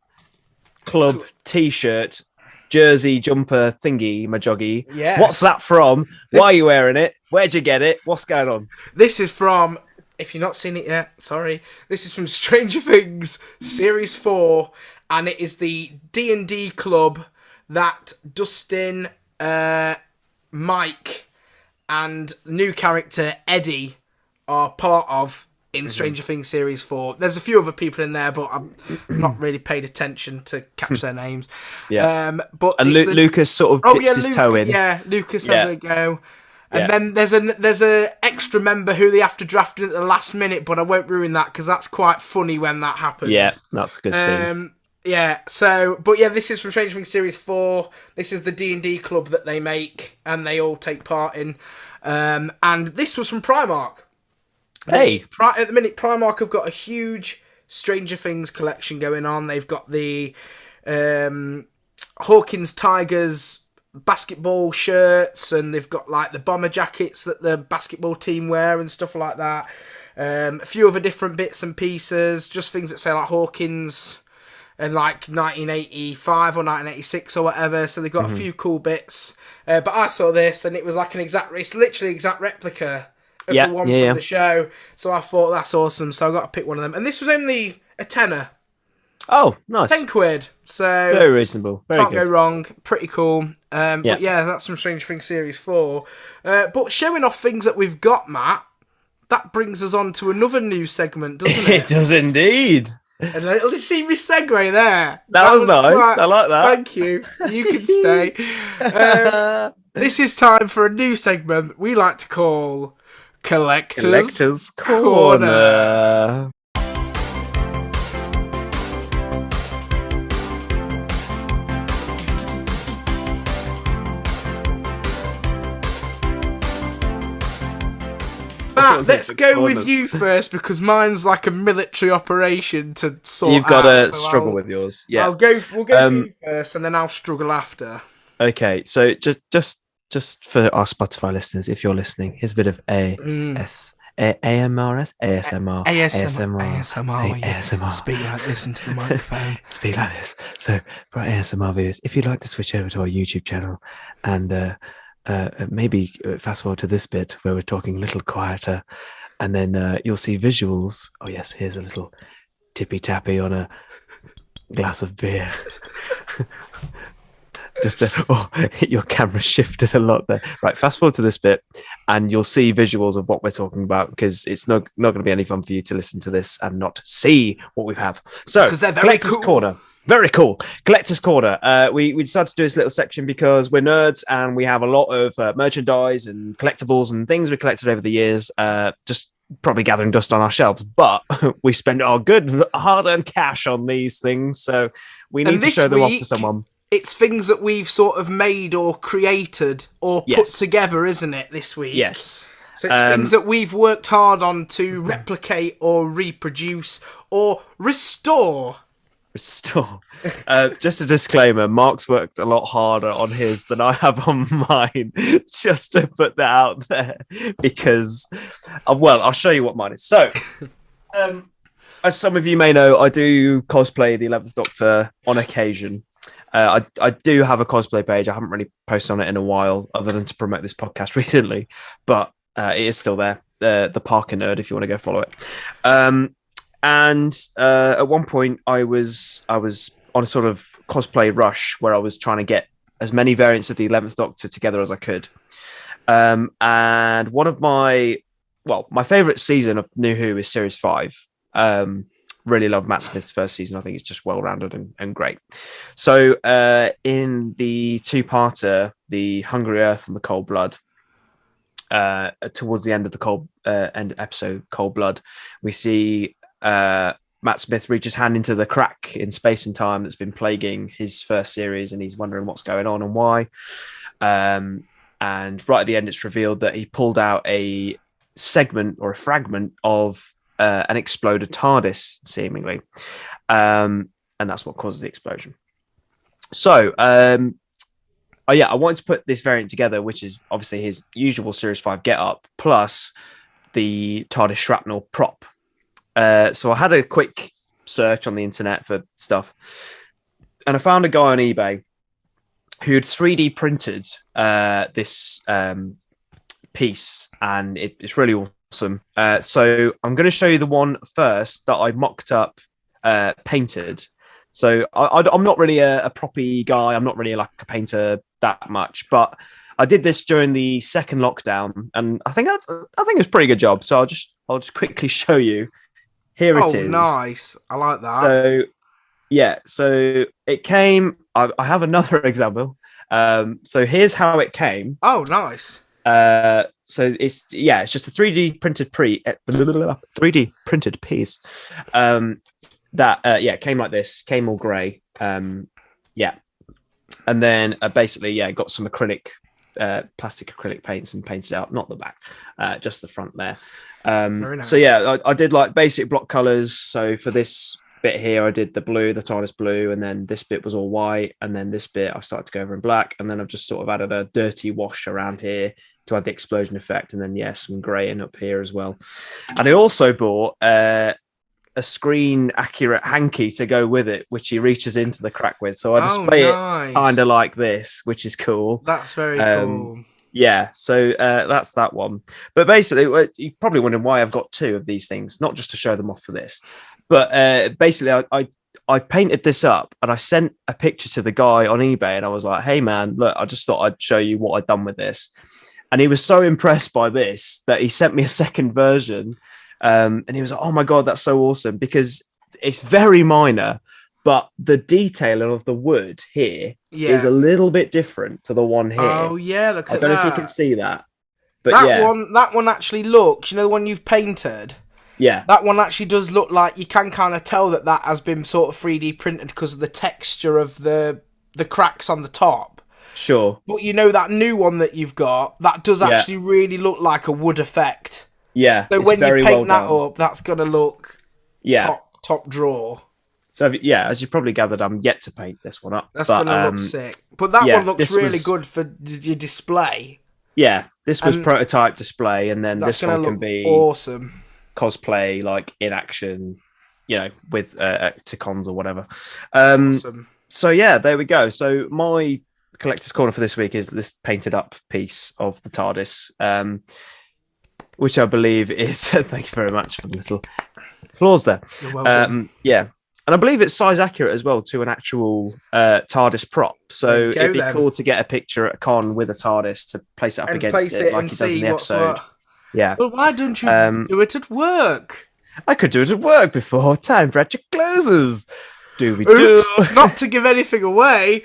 Club T-shirt, jersey, jumper, thingy, majoggy.
Yes.
What's that from? Why are you wearing it? Where'd you get it? What's going on?
This is from, if you've not seen it yet, sorry. This is from Stranger Things Series 4, and it is the D&D club that Dustin, Mike, and the new character Eddie are part of in Stranger Things Series 4. There's a few other people in there, but I've not really paid attention to catch their names.
Yeah. And Lucas sort of dips his toe in.
Yeah, Lucas has a go. And then there's a extra member who they have to draft in at the last minute, but I won't ruin that because that's quite funny when that happens.
Yeah, that's a good scene.
This is from Stranger Things Series 4. This is the D&D club that they make and they all take part in. And this was from Primark.
Hey!
At the minute, Primark have got a huge Stranger Things collection going on. They've got the Hawkins Tigers basketball shirts, and they've got like the bomber jackets that the basketball team wear and stuff like that. A few other different bits and pieces, just things that say like Hawkins and like 1985 or 1986 or whatever. So they've got a few cool bits. But I saw this and it was like it's literally exact replica of the one from the show. So I thought that's awesome. So I got to pick one of them. And this was only a tenner.
Oh, nice.
£10. So
very reasonable.
Can't go wrong. Pretty cool. But yeah, that's from Stranger Things Series 4. But showing off things that we've got, Matt, that brings us on to another new segment, doesn't it?
It does indeed.
And you see me segue there.
That was nice. I like that.
Thank you. You can stay. This is time for a new segment we like to call Collector's Corner. Matt, let's go with you first because mine's like a military operation to sort out.
You've got to struggle with yours. Yeah,
we'll go for you first, and then I'll struggle after.
Okay, so just for our Spotify listeners, if you're listening, here's a bit of ASMR.
Speak like this into the microphone.
Speak like this. So for our ASMR viewers, if you'd like to switch over to our YouTube channel and maybe fast forward to this bit where we're talking a little quieter, and then you'll see visuals. Oh yes, here's a little tippy tappy on a glass of beer. Your camera shifted a lot there. Right, fast forward to this bit, and you'll see visuals of what we're talking about because it's not going to be any fun for you to listen to this and not see what we have. So,
because they're very cool.
Corner. Very cool. Collector's Corner. We decided to do this little section because we're nerds and we have a lot of merchandise and collectibles and things we collected over the years, just probably gathering dust on our shelves. But we spend our good hard-earned cash on these things, so we need to show them off to someone.
It's things that we've sort of made or created or put together, isn't it, this week?
Yes.
So it's things that we've worked hard on to replicate or reproduce or restore.
Just a disclaimer, Mark's worked a lot harder on his than I have on mine, just to put that out there, because I'll show you what mine is. So as some of you may know, I do cosplay the 11th Doctor on occasion. I do have a cosplay page. I haven't really posted on it in a while other than to promote this podcast recently, but it is still there, the Parker Nerd, if you want to go follow it. And at one point, I was on a sort of cosplay rush where I was trying to get as many variants of the 11th Doctor together as I could. And one of my favourite season of New Who is Series 5. Really love Matt Smith's first season. I think it's just well-rounded and great. So in the two-parter, The Hungry Earth and the Cold Blood, towards the end of the end episode, Cold Blood, we see Matt Smith reach his hand into the crack in space and time that's been plaguing his first series, and he's wondering what's going on and why. And right at the end, it's revealed that he pulled out a segment or a fragment of an exploded TARDIS, seemingly. And that's what causes the explosion. So, I wanted to put this variant together, which is obviously his usual Series 5 get-up, plus the TARDIS shrapnel prop. So I had a quick search on the internet for stuff, and I found a guy on eBay who'd 3D printed this piece, and it's really awesome. So I'm going to show you the one first that I mocked up, painted. So I'm not really a proppy guy. I'm not really like a painter that much, but I did this during the second lockdown, and I think it was a pretty good job. So I'll just quickly show you. Here it is.
Oh, nice! I like that.
So so it came. I have another example. So here's how it came.
Oh, nice.
So it's just a 3D printed 3D printed piece. That came like this, came all grey. And then basically got some plastic acrylic paints and painted out, not the back, just the front there. Very nice. So I did like basic block colors. So for this bit here, I did the blue, the TARDIS blue, and then this bit was all white, and then this bit I started to go over in black, and then I've just sort of added a dirty wash around here to add the explosion effect, and then some greying up here as well. And I also bought a screen accurate hanky to go with it, which he reaches into the crack with. So I display it kind of like this, which is cool.
That's very cool.
Yeah, so that's that one. But basically, you're probably wondering why I've got two of these things, not just to show them off for this. But basically, I painted this up and I sent a picture to the guy on eBay, and I was like, hey, man, look, I just thought I'd show you what I'd done with this. And he was so impressed by this that he sent me a second version. And he was like, oh, my God, that's so awesome, because it's very minor. But the detailing of the wood here is a little bit different to the one here.
Oh, yeah, look at that.
I don't know if you can see that. But
that one actually looks, you know, the one you've painted?
Yeah.
That one actually does look like, you can kind of tell that has been sort of 3D printed because of the texture of the cracks on the top.
Sure.
But you know, that new one that you've got, that does actually really look like a wood effect.
Yeah.
So when you paint that up, that's going to look top drawer.
So, as you probably gathered, I'm yet to paint this one up.
That's going to look sick. But that one looks really good for your display.
Yeah, this was prototype display, and then this one can be
awesome
cosplay, like in action, with to cons or whatever. Awesome. So, there we go. So, my collector's corner for this week is this painted up piece of the TARDIS, which I believe is, thank you very much for the little applause there.
You're welcome.
And I believe it's size accurate as well to an actual TARDIS prop. So it'd be cool to get a picture at a con with a TARDIS to place it up against it like he does in the episode. Yeah.
But why don't you do it at work?
I could do it at work before time Ratchet closes. Do.
Not to give anything away.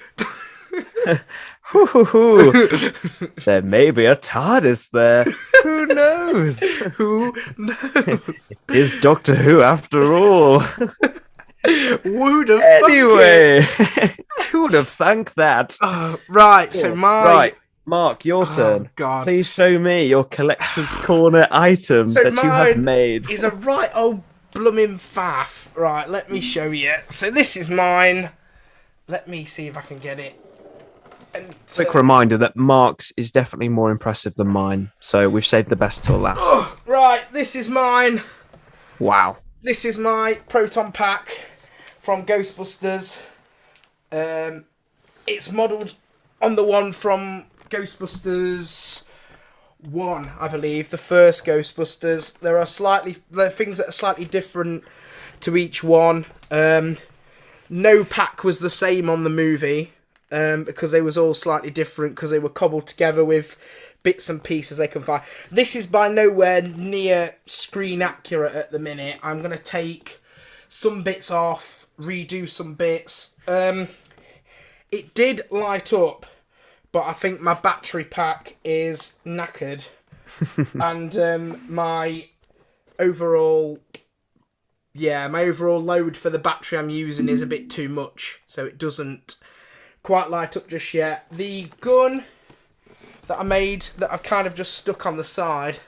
There may be a TARDIS there. Who knows?
Who knows?
It is Doctor Who after all.
Who'd have
who would have thunk that?
Right, so
Right, Mark, your turn.
God.
Please show me your collector's corner item that you have made.
Is a right old blooming faff. Right, let me show you. So this is mine. Let me see if I can get it.
Quick reminder that Mark's is definitely more impressive than mine, so we've saved the best till last.
Right, this is mine.
Wow.
This is my Proton Pack from Ghostbusters. It's modelled on the one from Ghostbusters 1, I believe, the first Ghostbusters. There are things that are slightly different to each one. No pack was the same on the movie, because they was all slightly different, because they were cobbled together with bits and pieces they can find. This is by nowhere near screen accurate at the minute. I'm going to take some bits off, redo some bits. It did light up, but I think my battery pack is knackered. And my overall load for the battery I'm using is a bit too much, so it doesn't quite light up just yet. The gun that I made, that I've kind of just stuck on the side,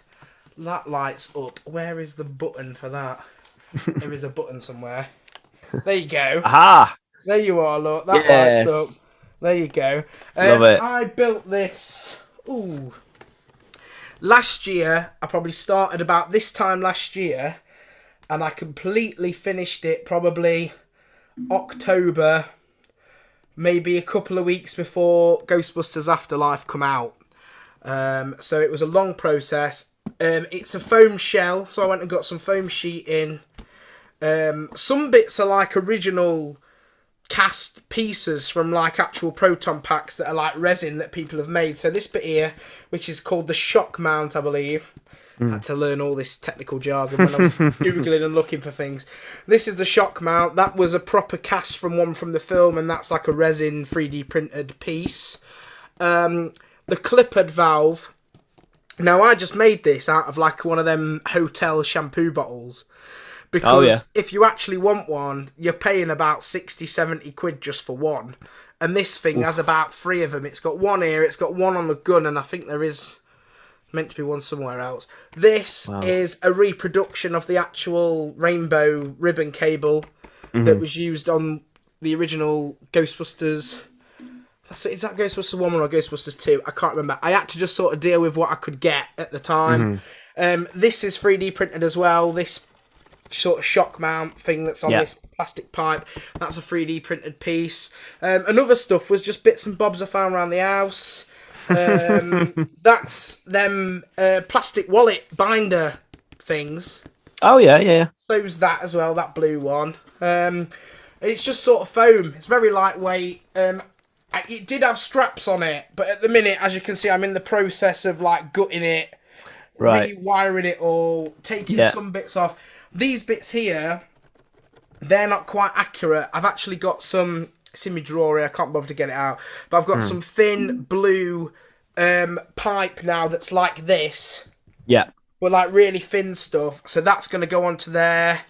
That lights up. Where is the button for that? There is a button somewhere. There you go.
Aha!
There you are, look. That lights up. There you go.
Love it.
I built this. Ooh. Last year, I probably started about this time last year, and I completely finished it probably October, maybe a couple of weeks before Ghostbusters Afterlife come out. So it was a long process. It's a foam shell, so I went and got some foam sheeting. Some bits are like original cast pieces from like actual proton packs that are like resin that people have made. So this bit here, which is called the shock mount, I believe. I had to learn all this technical jargon when I was Googling and looking for things. This is the shock mount. That was a proper cast from one from the film, and that's like a resin 3D printed piece. The clippered valve. Now, I just made this out of like one of them hotel shampoo bottles. Because if you actually want one, you're paying about 60, 70 quid just for one. And this thing has about 3 of them. It's got one here, it's got one on the gun, and I think there is meant to be one somewhere else. This is a reproduction of the actual rainbow ribbon cable that was used on the original Ghostbusters. Is that Ghostbusters 1 or Ghostbusters 2? I can't remember. I had to just sort of deal with what I could get at the time. This is 3D printed as well. This sort of shock mount thing that's on this plastic pipe, that's a 3D printed piece. And other stuff was just bits and bobs I found around the house. That's them plastic wallet binder things.
Oh yeah.
So's that as well, that blue one. It's just sort of foam. It's very lightweight. It did have straps on it, but at the minute, as you can see, I'm in the process of like gutting it, rewiring it all, taking some bits off. These bits here, they're not quite accurate. I've actually got some, it's in my drawer here, I can't bother to get it out, but I've got some thin blue pipe now that's like this.
Yeah.
But like really thin stuff. So that's going to go onto there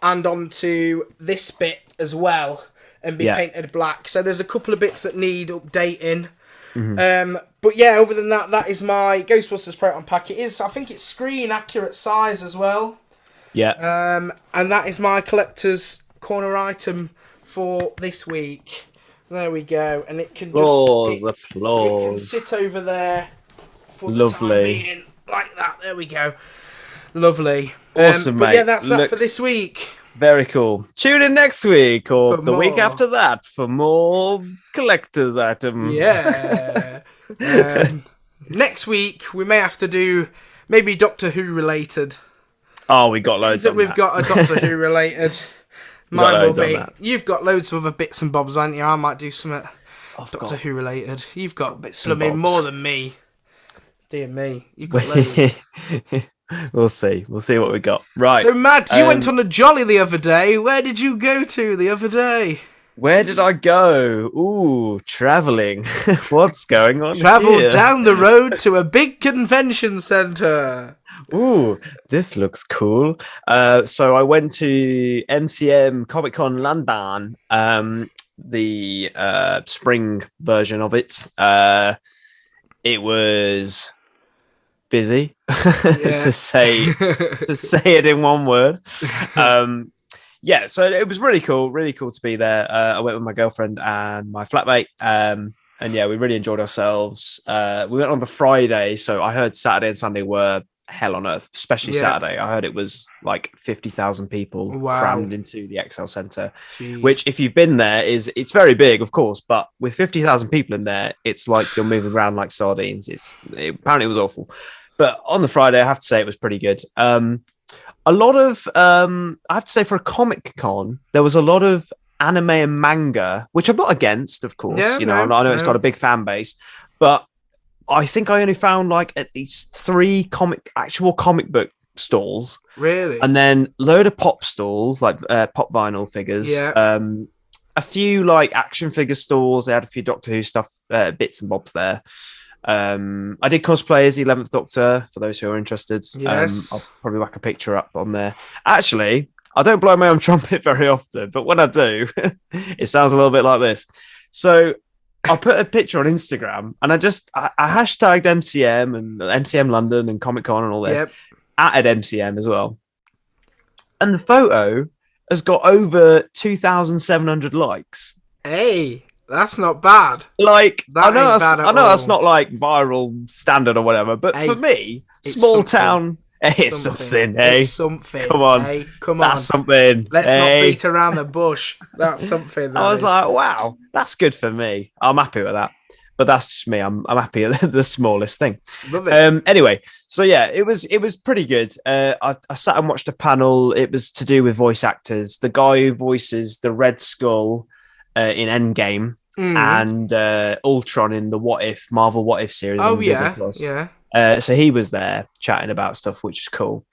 and onto this bit as well and be painted black. So there's a couple of bits that need updating. But yeah, other than that, that is my Ghostbusters Proton Pack. It is, I think it's screen accurate size as well.
Yeah.
And that is my collector's corner item for this week. There we go. And it can
applause.
It can sit over there for the time being, like that. There we go. Lovely.
Awesome, mate.
Yeah, that's that for this week.
Very cool. Tune in next week or the week after that for more collector's items.
Yeah. Next week, we may have to do maybe Doctor Who related.
Oh, we got loads.
We've got a Doctor Who related. Mine will be. You've got loads of other bits and bobs, haven't you? I might do something Doctor Who related. You've got more than me. Dear me, you've got loads.
We'll see. We'll see what we got. Right.
So, Matt, you went on a jolly the other day. Where did you go to the other day?
Where did I go? Ooh, travelling. What's going on
Travelled down the road to a big convention centre.
Ooh, this looks cool. So I went to MCM Comic Con London, the spring version of it. It was busy, to say it in one word. So it was really cool to be there. I went with my girlfriend and my flatmate. And yeah, we really enjoyed ourselves. We went on the Friday, so I heard Saturday and Sunday were hell on earth, especially Saturday. I heard it was like 50,000 people crammed into the XL Centre, which if you've been there it's very big, of course, but with 50,000 people in there, it's like you're moving around like sardines. Apparently it was awful, but on the Friday, I have to say it was pretty good. A lot of, I have to say, for a Comic Con, there was a lot of anime and manga, which I'm not against, of course. I know it's got a big fan base, but I think I only found like at least 3 actual comic book stalls.
Really?
And then a load of pop stalls, like pop vinyl figures.
Yeah.
A few like action figure stalls. They had a few Doctor Who stuff, bits and bobs there. I did cosplay as the 11th Doctor, for those who are interested.
Yes.
I'll probably whack a picture up on there. Actually, I don't blow my own trumpet very often, but when I do, it sounds a little bit like this. So I put a picture on Instagram and I hashtagged MCM and MCM London and Comic Con and all this.
Yep.
at MCM as well. And the photo has got over 2,700 likes.
Hey, that's not bad.
Like,
I know
that's not like viral standard or whatever, but for me, small town, it's something. Hey,
it's something.
Come on,
hey, come
that's
on.
something.
Let's not beat around the bush. That's something.
I was like, wow, that's good for me. I'm happy with that. But that's just me. I'm happy at the smallest thing.
Love it.
Anyway, so yeah, it was pretty good. I sat and watched a panel. It was to do with voice actors. The guy who voices the Red Skull in Endgame and Ultron in the Marvel What If series.
Oh
on
yeah,
Disney Plus.
yeah.
So he was there chatting about stuff, which is cool.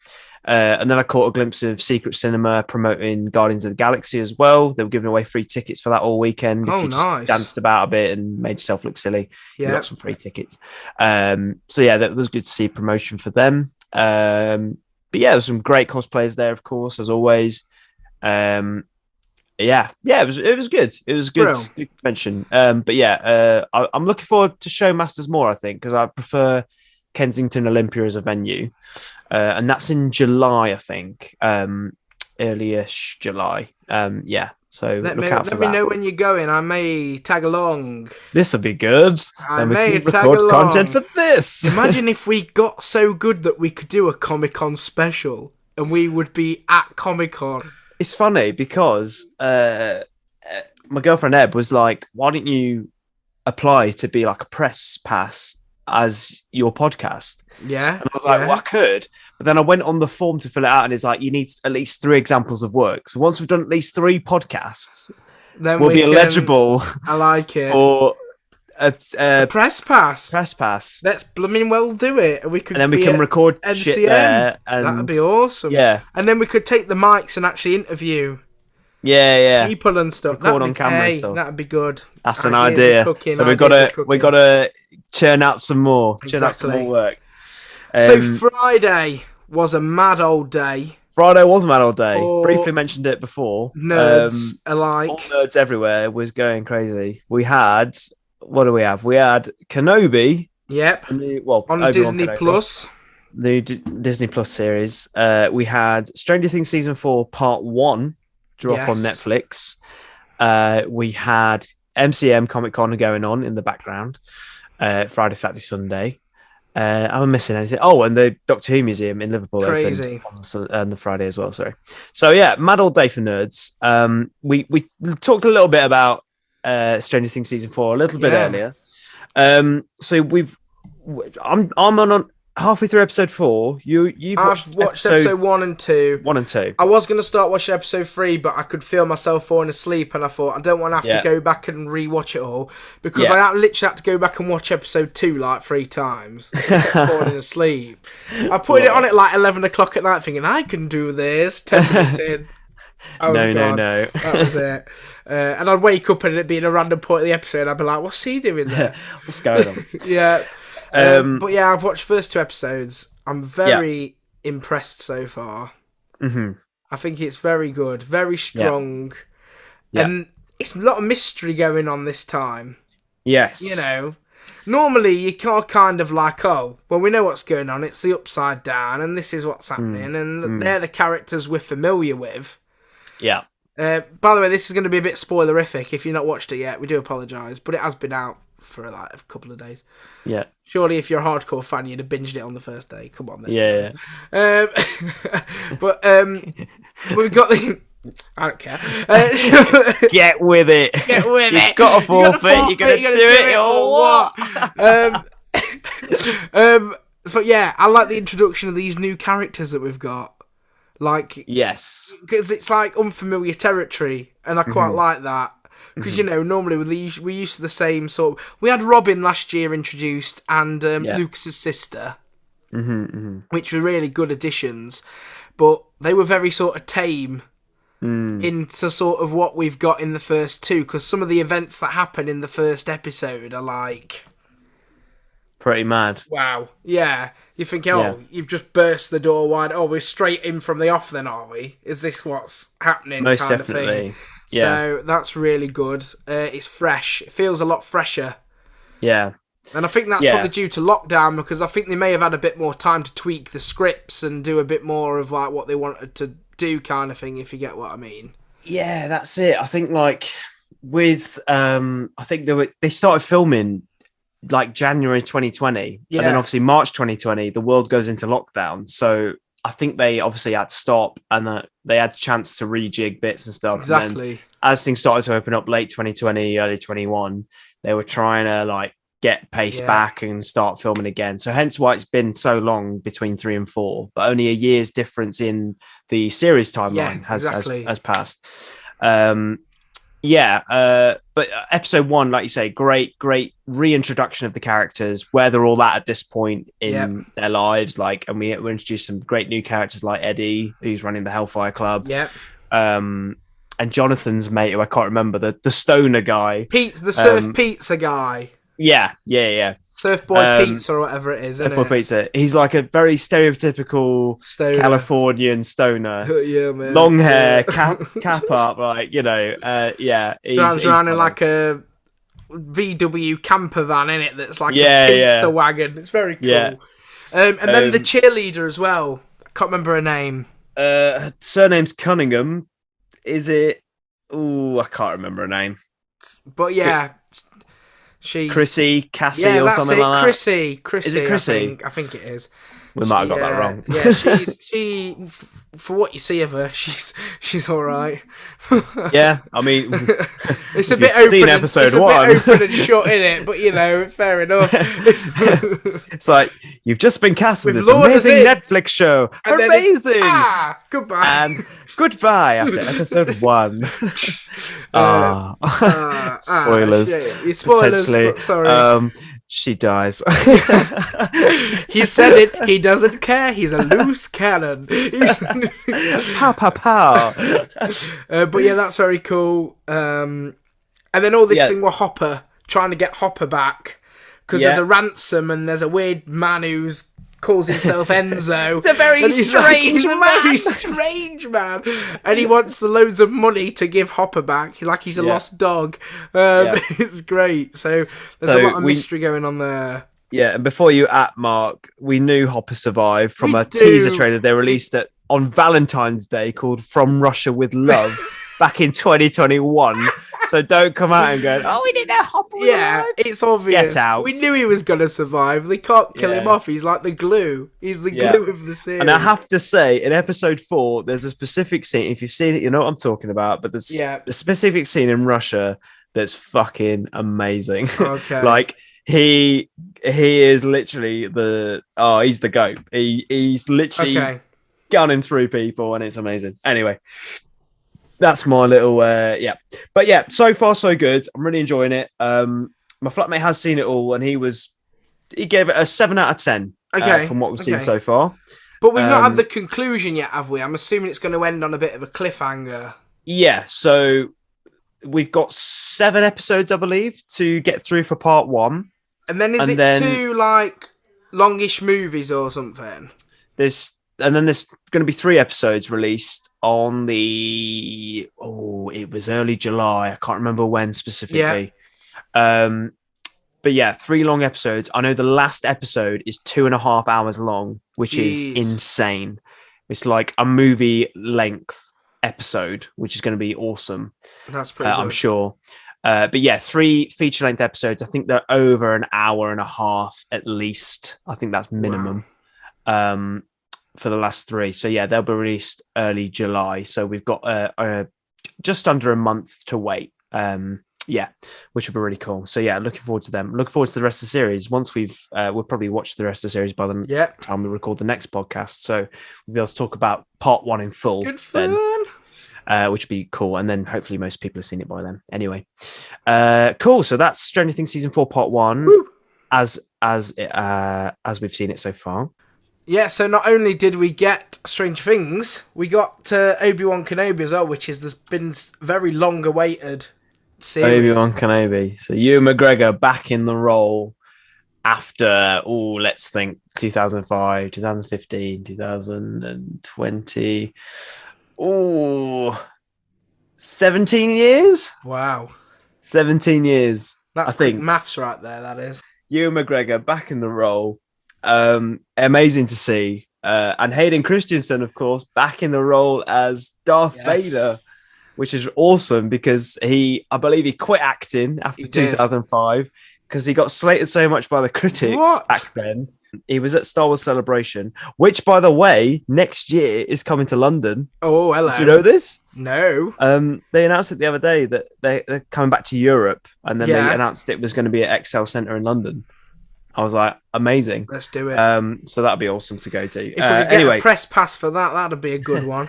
And then I caught a glimpse of Secret Cinema promoting Guardians of the Galaxy as well. They were giving away free tickets for that all weekend. If you just danced about a bit and made yourself look silly, you got some free tickets. So yeah, that was good to see promotion for them. But yeah, there's some great cosplayers there, of course, as always. Yeah, it was good. It was good to mention. But yeah, I'm looking forward to Showmasters more, I think, because I prefer Kensington Olympia as a venue. And that's in July, I think, early-ish July. Yeah, so
let me know when you're going. I may tag along.
This will be good.
I may tag along.
Content for this.
Imagine if we got so good that we could do a Comic-Con special, and we would be at Comic-Con.
It's funny because my girlfriend Eb was like, "Why don't you apply to be like a press pass as your podcast?"
Yeah.
And I was like, well, I could. But then I went on the form to fill it out and it's like, you need at least 3 examples of work. So once we've done at least 3 podcasts, then we'll be eligible.
I like it.
Or a
press pass.
Press pass.
Let's blooming well do it. And
then we can record
MCM.
Shit there. And
that'd be awesome.
Yeah.
And then we could take the mics and actually interview.
Yeah.
People and stuff.
Record on camera and stuff.
That'd be good.
That's an idea. So we gotta churn out some more. Exactly. Churn out some more work.
So Friday was a mad old day.
Briefly mentioned it before.
Nerds alike.
All nerds everywhere was going crazy. We had, what do we have? We had Kenobi.
Yep. On Disney Plus.
The Disney Plus series. We had Stranger Things Season 4 Part 1 drop on Netflix. We had MCM Comic Con going on in the background. Friday, Saturday, Sunday. I'm missing anything. Oh, and the Doctor Who Museum in Liverpool
opened
on the Friday as well. Sorry. So yeah, mad old day for nerds. We talked a little bit about Stranger Things season 4 a little bit earlier. So I'm on halfway through episode 4. I've
watched episode 1 and 2.
1 and 2.
I was going to start watching episode 3, but I could feel myself falling asleep, and I thought I don't want to have to go back and rewatch it all because I literally had to go back and watch episode 2 like 3 times. I kept falling asleep. I put it on at like 11 o'clock at night, thinking I can do this. 10 minutes in. I was gone.
No.
That was it. And I'd wake up and it'd be in a random point of the episode, and I'd be like, "What's he doing there?
What's going on?"
Yeah. But yeah, I've watched the first 2 episodes. I'm very impressed so far.
Mm-hmm.
I think it's very good, very strong, and it's a lot of mystery going on this time.
Yes,
normally you can't kind of like, oh, well, we know what's going on. It's the Upside Down, and this is what's happening, and they're the characters we're familiar with.
Yeah.
By the way, this is going to be a bit spoilerific. If you've not watched it yet, we do apologise, but it has been out for like a couple of days.
Yeah.
Surely, if you're a hardcore fan, you'd have binged it on the first day. Come on, then.
Yeah.
But we've got the. I don't care.
Get with it.
Get with it.
You've got a forfeit. You're going to do it or
what? But yeah, I like the introduction of these new characters that we've got. Like,
yes,
because it's like unfamiliar territory, and I quite like that. Because normally we're used to the same sort of. We had Robin last year introduced, and Lucas's sister, which were really good additions, but they were very sort of tame into sort of what we've got in the first 2. Because some of the events that happen in the first episode are like
pretty mad.
Wow, yeah. You think, you've just burst the door wide. Oh, we're straight in from the off then, are we? Is this what's happening?
Most
kind
definitely.
Of thing?
Yeah.
So that's really good. It's fresh. It feels a lot fresher.
Yeah.
And I think that's probably due to lockdown, because I think they may have had a bit more time to tweak the scripts and do a bit more of like what they wanted to do, kind of thing, if you get what I mean.
Yeah, that's it. I think like with I think they started filming like January 2020, and then obviously March 2020 the world goes into lockdown. So I think they obviously had to stop, and they had a chance to rejig bits and stuff.
Exactly.
And then as things started to open up late 2020, early 21, they were trying to like get pace back and start filming again. So hence why it's been so long between 3 and 4, but only a year's difference in the series timeline has passed. But episode 1, like you say, great reintroduction of the characters, where they're all at this point in their lives. Like, and we introduced some great new characters like Eddie, who's running the Hellfire Club. And Jonathan's mate, who I can't remember, the stoner guy.
The surf pizza guy.
Yeah.
Surfboard Pizza or whatever it is,
Surfboard Pizza. He's like a very stereotypical Californian stoner.
Yeah, man.
Long hair, cap up, like, you know,
drives around in like a VW camper van, in it, that's like a pizza wagon. It's very cool. Yeah. And then the cheerleader as well. I can't remember her name.
Her surname's Cunningham. Is it? Ooh, I can't remember her name.
But yeah.
Cassie or something like that.
Chrissy.
Is it Chrissy?
I think it is.
We might have got that wrong.
Yeah, she for what you see of her, she's all right.
Yeah, I mean,
it's a bit open.
Episode
it's
1.
A bit open and short in it, but you know, fair enough.
It's like you've just been cast in this amazing Netflix show. Amazing.
Goodbye.
And goodbye after episode 1. Spoilers.
Spoilers. Sorry.
She dies.
He said it. He doesn't care. He's a loose cannon.
Pow, pow, pow.
But yeah, that's very cool. And then all this thing with Hopper, trying to get Hopper back, because there's a ransom and there's a weird man who's calls himself Enzo.
It's a very
strange man. And he wants loads of money to give Hopper back. He's a lost dog. It's great. So there's a lot of mystery going on there.
Yeah, and before you Mark, we knew Hopper survived from a teaser trailer they released on Valentine's Day called From Russia with Love back in 2021. So don't come out and go, oh, we didn't know Hopper was alive.
It's obvious.
Get out.
We knew he was going to survive. They can't kill him off. He's like the glue. He's the glue of the series.
And I have to say, in episode 4, there's a specific scene. If you've seen it, you know what I'm talking about. But there's a specific scene in Russia that's fucking amazing.
Okay.
Like, he is literally he's the goat. He's literally gunning through people, and it's amazing. Anyway. That's my little but yeah, so far so good. I'm really enjoying it. My flatmate has seen it all, and he gave it a 7 out of 10 from what we've seen so far.
But we've not had the conclusion yet, have we? I'm assuming it's going to end on a bit of a cliffhanger.
Yeah, so we've got 7 episodes, I believe, to get through for part 1.
And then is it 2 like longish movies or something?
There's going to be 3 episodes released on it was early July. I can't remember when specifically. Yeah. But yeah, 3 long episodes. I know the last episode is 2.5 hours long, which is insane. It's like a movie length episode, which is going to be awesome.
That's pretty good.
I'm sure. But yeah, 3 feature length episodes. I think they're over an hour and a half at least. I think that's minimum. Wow. For the last 3. So yeah, they'll be released early July. So we've got just under a month to wait. Which will be really cool. So yeah, looking forward to them. Looking forward to the rest of the series. Once we'll probably watch the rest of the series by the time we record the next podcast. So we'll be able to talk about part 1 in full.
Good fun.
Which would be cool. And then hopefully most people have seen it by then. Anyway, cool. So that's Stranger Things season 4, part 1, as we've seen it so far.
Yeah, so not only did we get Stranger Things, we got Obi Wan Kenobi as well, which has been very long awaited series.
Obi Wan Kenobi. So Ewan McGregor back in the role after, let's think, 2005, 2015, 2020. 17 years?
Wow.
17 years.
That's quick maths right there, that is.
Ewan McGregor back in the role. Amazing to see. And Hayden Christensen, of course, back in the role as Darth Vader, which is awesome because I believe he quit acting after 2005 because he got slated so much by the critics back then. He was at Star Wars Celebration, which, by the way, next year is coming to London.
Oh, hello.
Did you know this?
No.
They announced it the other day that they're coming back to Europe, and then they announced it was going to be at XL Centre in London. I was like, amazing.
Let's do it.
So that'd be awesome to go to.
If we could get a press pass for that, that'd be a good one.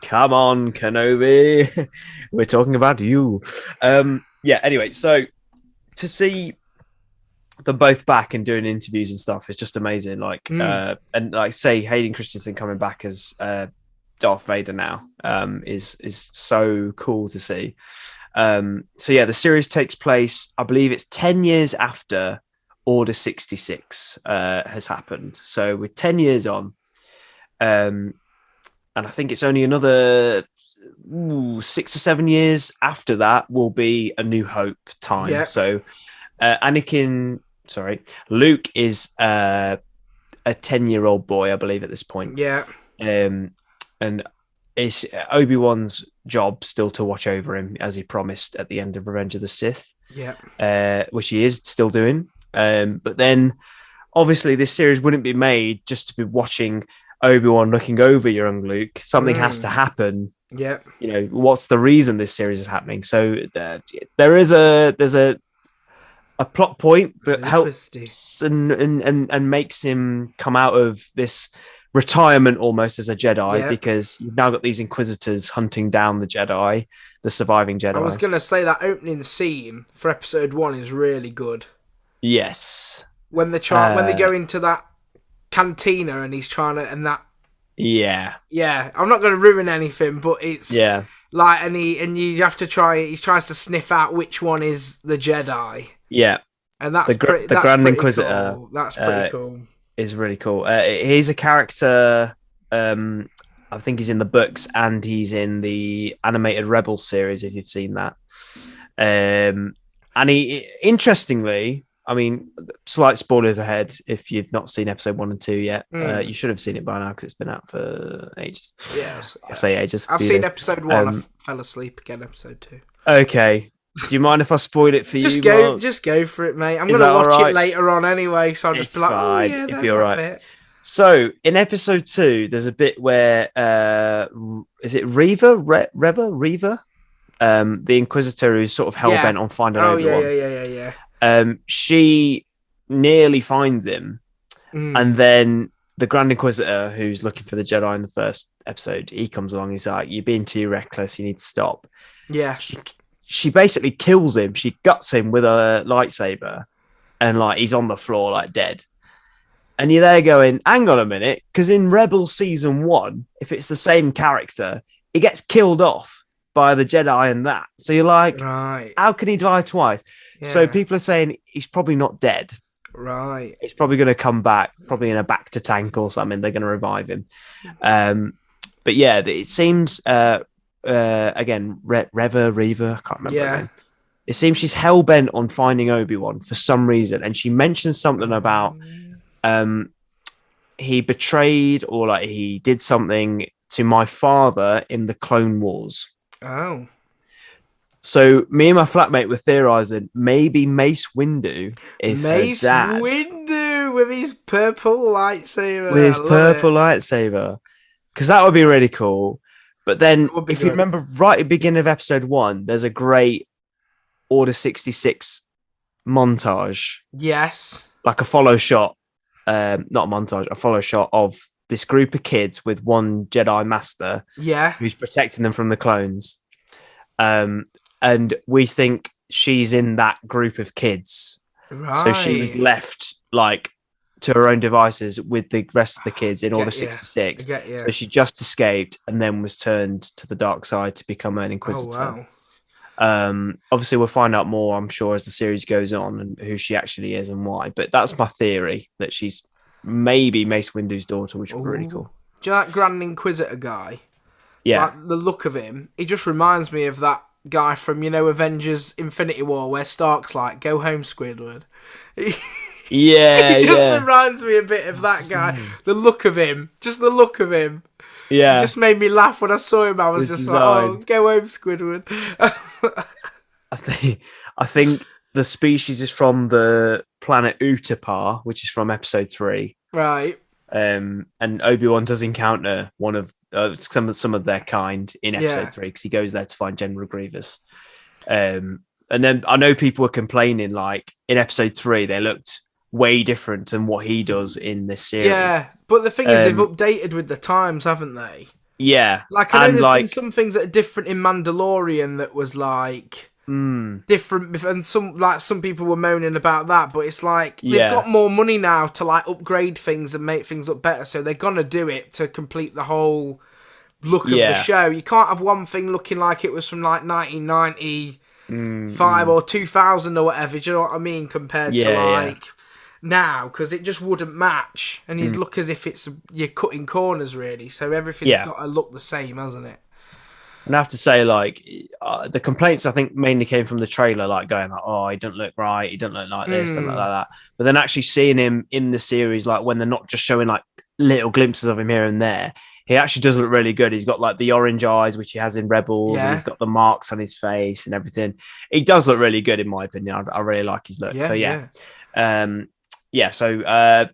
Come on, Kenobi. We're talking about you. Anyway, so to see them both back and doing interviews and stuff is just amazing. And like say Hayden Christensen coming back as Darth Vader now is so cool to see. The series takes place, I believe it's 10 years after Order 66 has happened. So we're 10 years on. And I think it's only another 6 or 7 years after that will be A New Hope time. Yeah. So Luke is a 10-year-old boy, I believe, at this point.
Yeah.
And it's Obi-Wan's job still to watch over him, as he promised at the end of Revenge of the Sith.
Yeah.
Which he is still doing. But then, obviously, this series wouldn't be made just to be watching Obi-Wan looking over young Luke. Something has to happen.
Yeah.
You know, what's the reason this series is happening? So there's a plot point that helps and makes him come out of this retirement almost as a Jedi, because you've now got these Inquisitors hunting down the Jedi, the surviving Jedi.
I was going to say that opening scene for episode 1 is really good.
Yes.
When they go into that cantina and he's trying to, and that.
Yeah.
Yeah. I'm not going to ruin anything, but it's like, and you have to he tries to sniff out which one is the Jedi.
Yeah.
And that's
the Grand Inquisitor.
Cool. That's pretty cool.
Is really cool. He's a character. I think he's in the books and he's in the animated Rebels series, if you've seen that. And he, interestingly, I mean, slight spoilers ahead if you've not seen episode 1 and 2 yet. You should have seen it by now because it's been out for ages.
Yes.
I say ages.
I've seen episode 1. I fell asleep again. Episode 2.
Okay. Do you mind if I spoil it for you?
Just go for it, mate. I'm going to watch it later on anyway, so I'll just be like,
fine,
oh yeah, that's
if you're right.
bit.
So in episode 2, there's a bit where is it Reva? Reva? The Inquisitor who's sort of hell bent on finding Obi-Wan.
Yeah.
She nearly finds him, and then the Grand Inquisitor, who's looking for the Jedi in the first episode, he comes along. He's like, "You're being too reckless. You need to stop."
Yeah.
She basically kills him. She guts him with a lightsaber, and like he's on the floor like dead. And you're there going, hang on a minute, because in Rebels season 1, if it's the same character, he gets killed off by the Jedi and that. So you're like,
right,
how can he die twice? Yeah. So people are saying he's probably not dead.
Right.
He's probably going to come back, probably in a back to tank or something. They're going to revive him. But yeah, it seems, again, Reva, I can't remember her name. It seems she's hell-bent on finding Obi-Wan for some reason. And she mentions something about he betrayed or like he did something to my father in the Clone Wars.
Oh.
So me and my flatmate were theorising maybe Mace Windu is her dad.
Mace Windu with his purple lightsaber.
With his purple lightsaber. Because that would be really cool. But then if you remember right at the beginning of episode 1, there's a great Order 66 montage.
Yes.
Like a follow shot. Not a montage, a follow shot of this group of kids with one Jedi Master.
Yeah.
Who's protecting them from the clones. And we think she's in that group of kids.
Right.
So she was left like to her own devices with the rest of the kids in Order 66. So she just escaped and then was turned to the dark side to become an Inquisitor.
Oh, wow.
Obviously we'll find out more, I'm sure, as the series goes on and who she actually is and why. But that's my theory, that she's maybe Mace Windu's daughter, which would be really cool.
Do you know that Grand Inquisitor guy?
Yeah.
Like, the look of him, he just reminds me of that guy from, Avengers Infinity War, where Stark's like, "Go home, Squidward."
Yeah,
he just reminds me a bit of that guy. The look of him.
Yeah.
It just made me laugh when I saw him. I was just like, "Oh, go home, Squidward."
I think the species is from the planet Utapar, which is from episode 3.
Right.
And Obi-Wan does encounter one of some of their kind in episode 3 because he goes there to find General Grievous. And then I know people were complaining, like, in episode 3 they looked way different than what he does in this series.
Yeah, but the thing is, they've updated with the times, haven't they?
Yeah.
Like, I know there's been some things that are different in Mandalorian that was, like, different, and some people were moaning about that, but it's like, they've got more money now to, like, upgrade things and make things look better, so they're gonna do it to complete the whole look of the show. You can't have one thing looking like it was from, like, 1995 or 2000 or whatever, do you know what I mean, compared to, like... now, because it just wouldn't match, and you'd look as if you're cutting corners, really. So everything's got to look the same, hasn't it?
And I have to say, like, the complaints I think mainly came from the trailer, like going like, "Oh, he doesn't look right, he doesn't look like this, doesn't look like that." But then actually seeing him in the series, like when they're not just showing like little glimpses of him here and there, he actually does look really good. He's got like the orange eyes, which he has in Rebels, and he's got the marks on his face and everything. He does look really good, in my opinion. I really like his look. So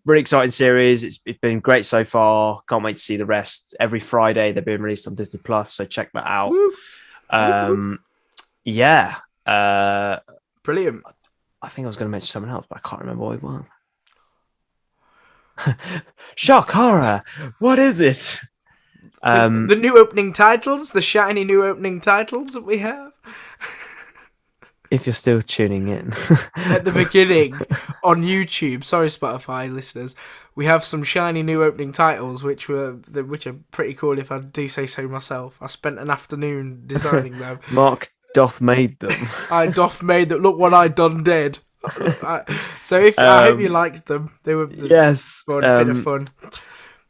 really exciting series. It's been great so far. Can't wait to see the rest. Every Friday they're being released on Disney Plus, so check that out.
Brilliant.
I think I was going to mention something else, but I can't remember what it was. Shock horror. What is it?
The new opening titles, the shiny new opening titles that we have.
If you're still tuning in.
At the beginning on YouTube, sorry Spotify listeners, we have some shiny new opening titles which are pretty cool if I do say so myself. I spent an afternoon designing them.
Mark doth made them.
I doth made them. Look what I done did. So I hope you liked them. They were a bit of fun.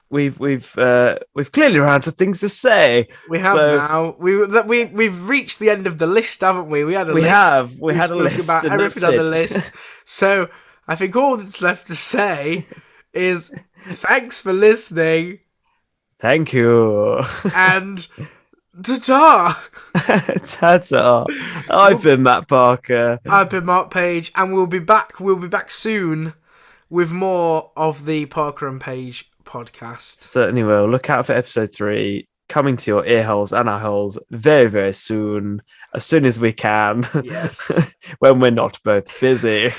We've clearly run out of things to say.
We have now. We've reached the end of the list, haven't we? We had a list.
We had a list
about everything on the list. So I think all that's left to say is thanks for listening.
Thank you.
And ta-ta.
Ta-ta. I've been Matt Parker.
I've been Mark Page, and we'll be back. We'll be back soon with more of the Parker and Page podcast.
Certainly will. Look out for episode 3 coming to your ear holes and our holes very, very soon. As soon as we can.
Yes.
When we're not both busy.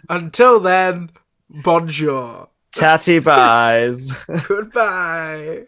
Until then, bonjour.
Tatty buys.
Goodbye.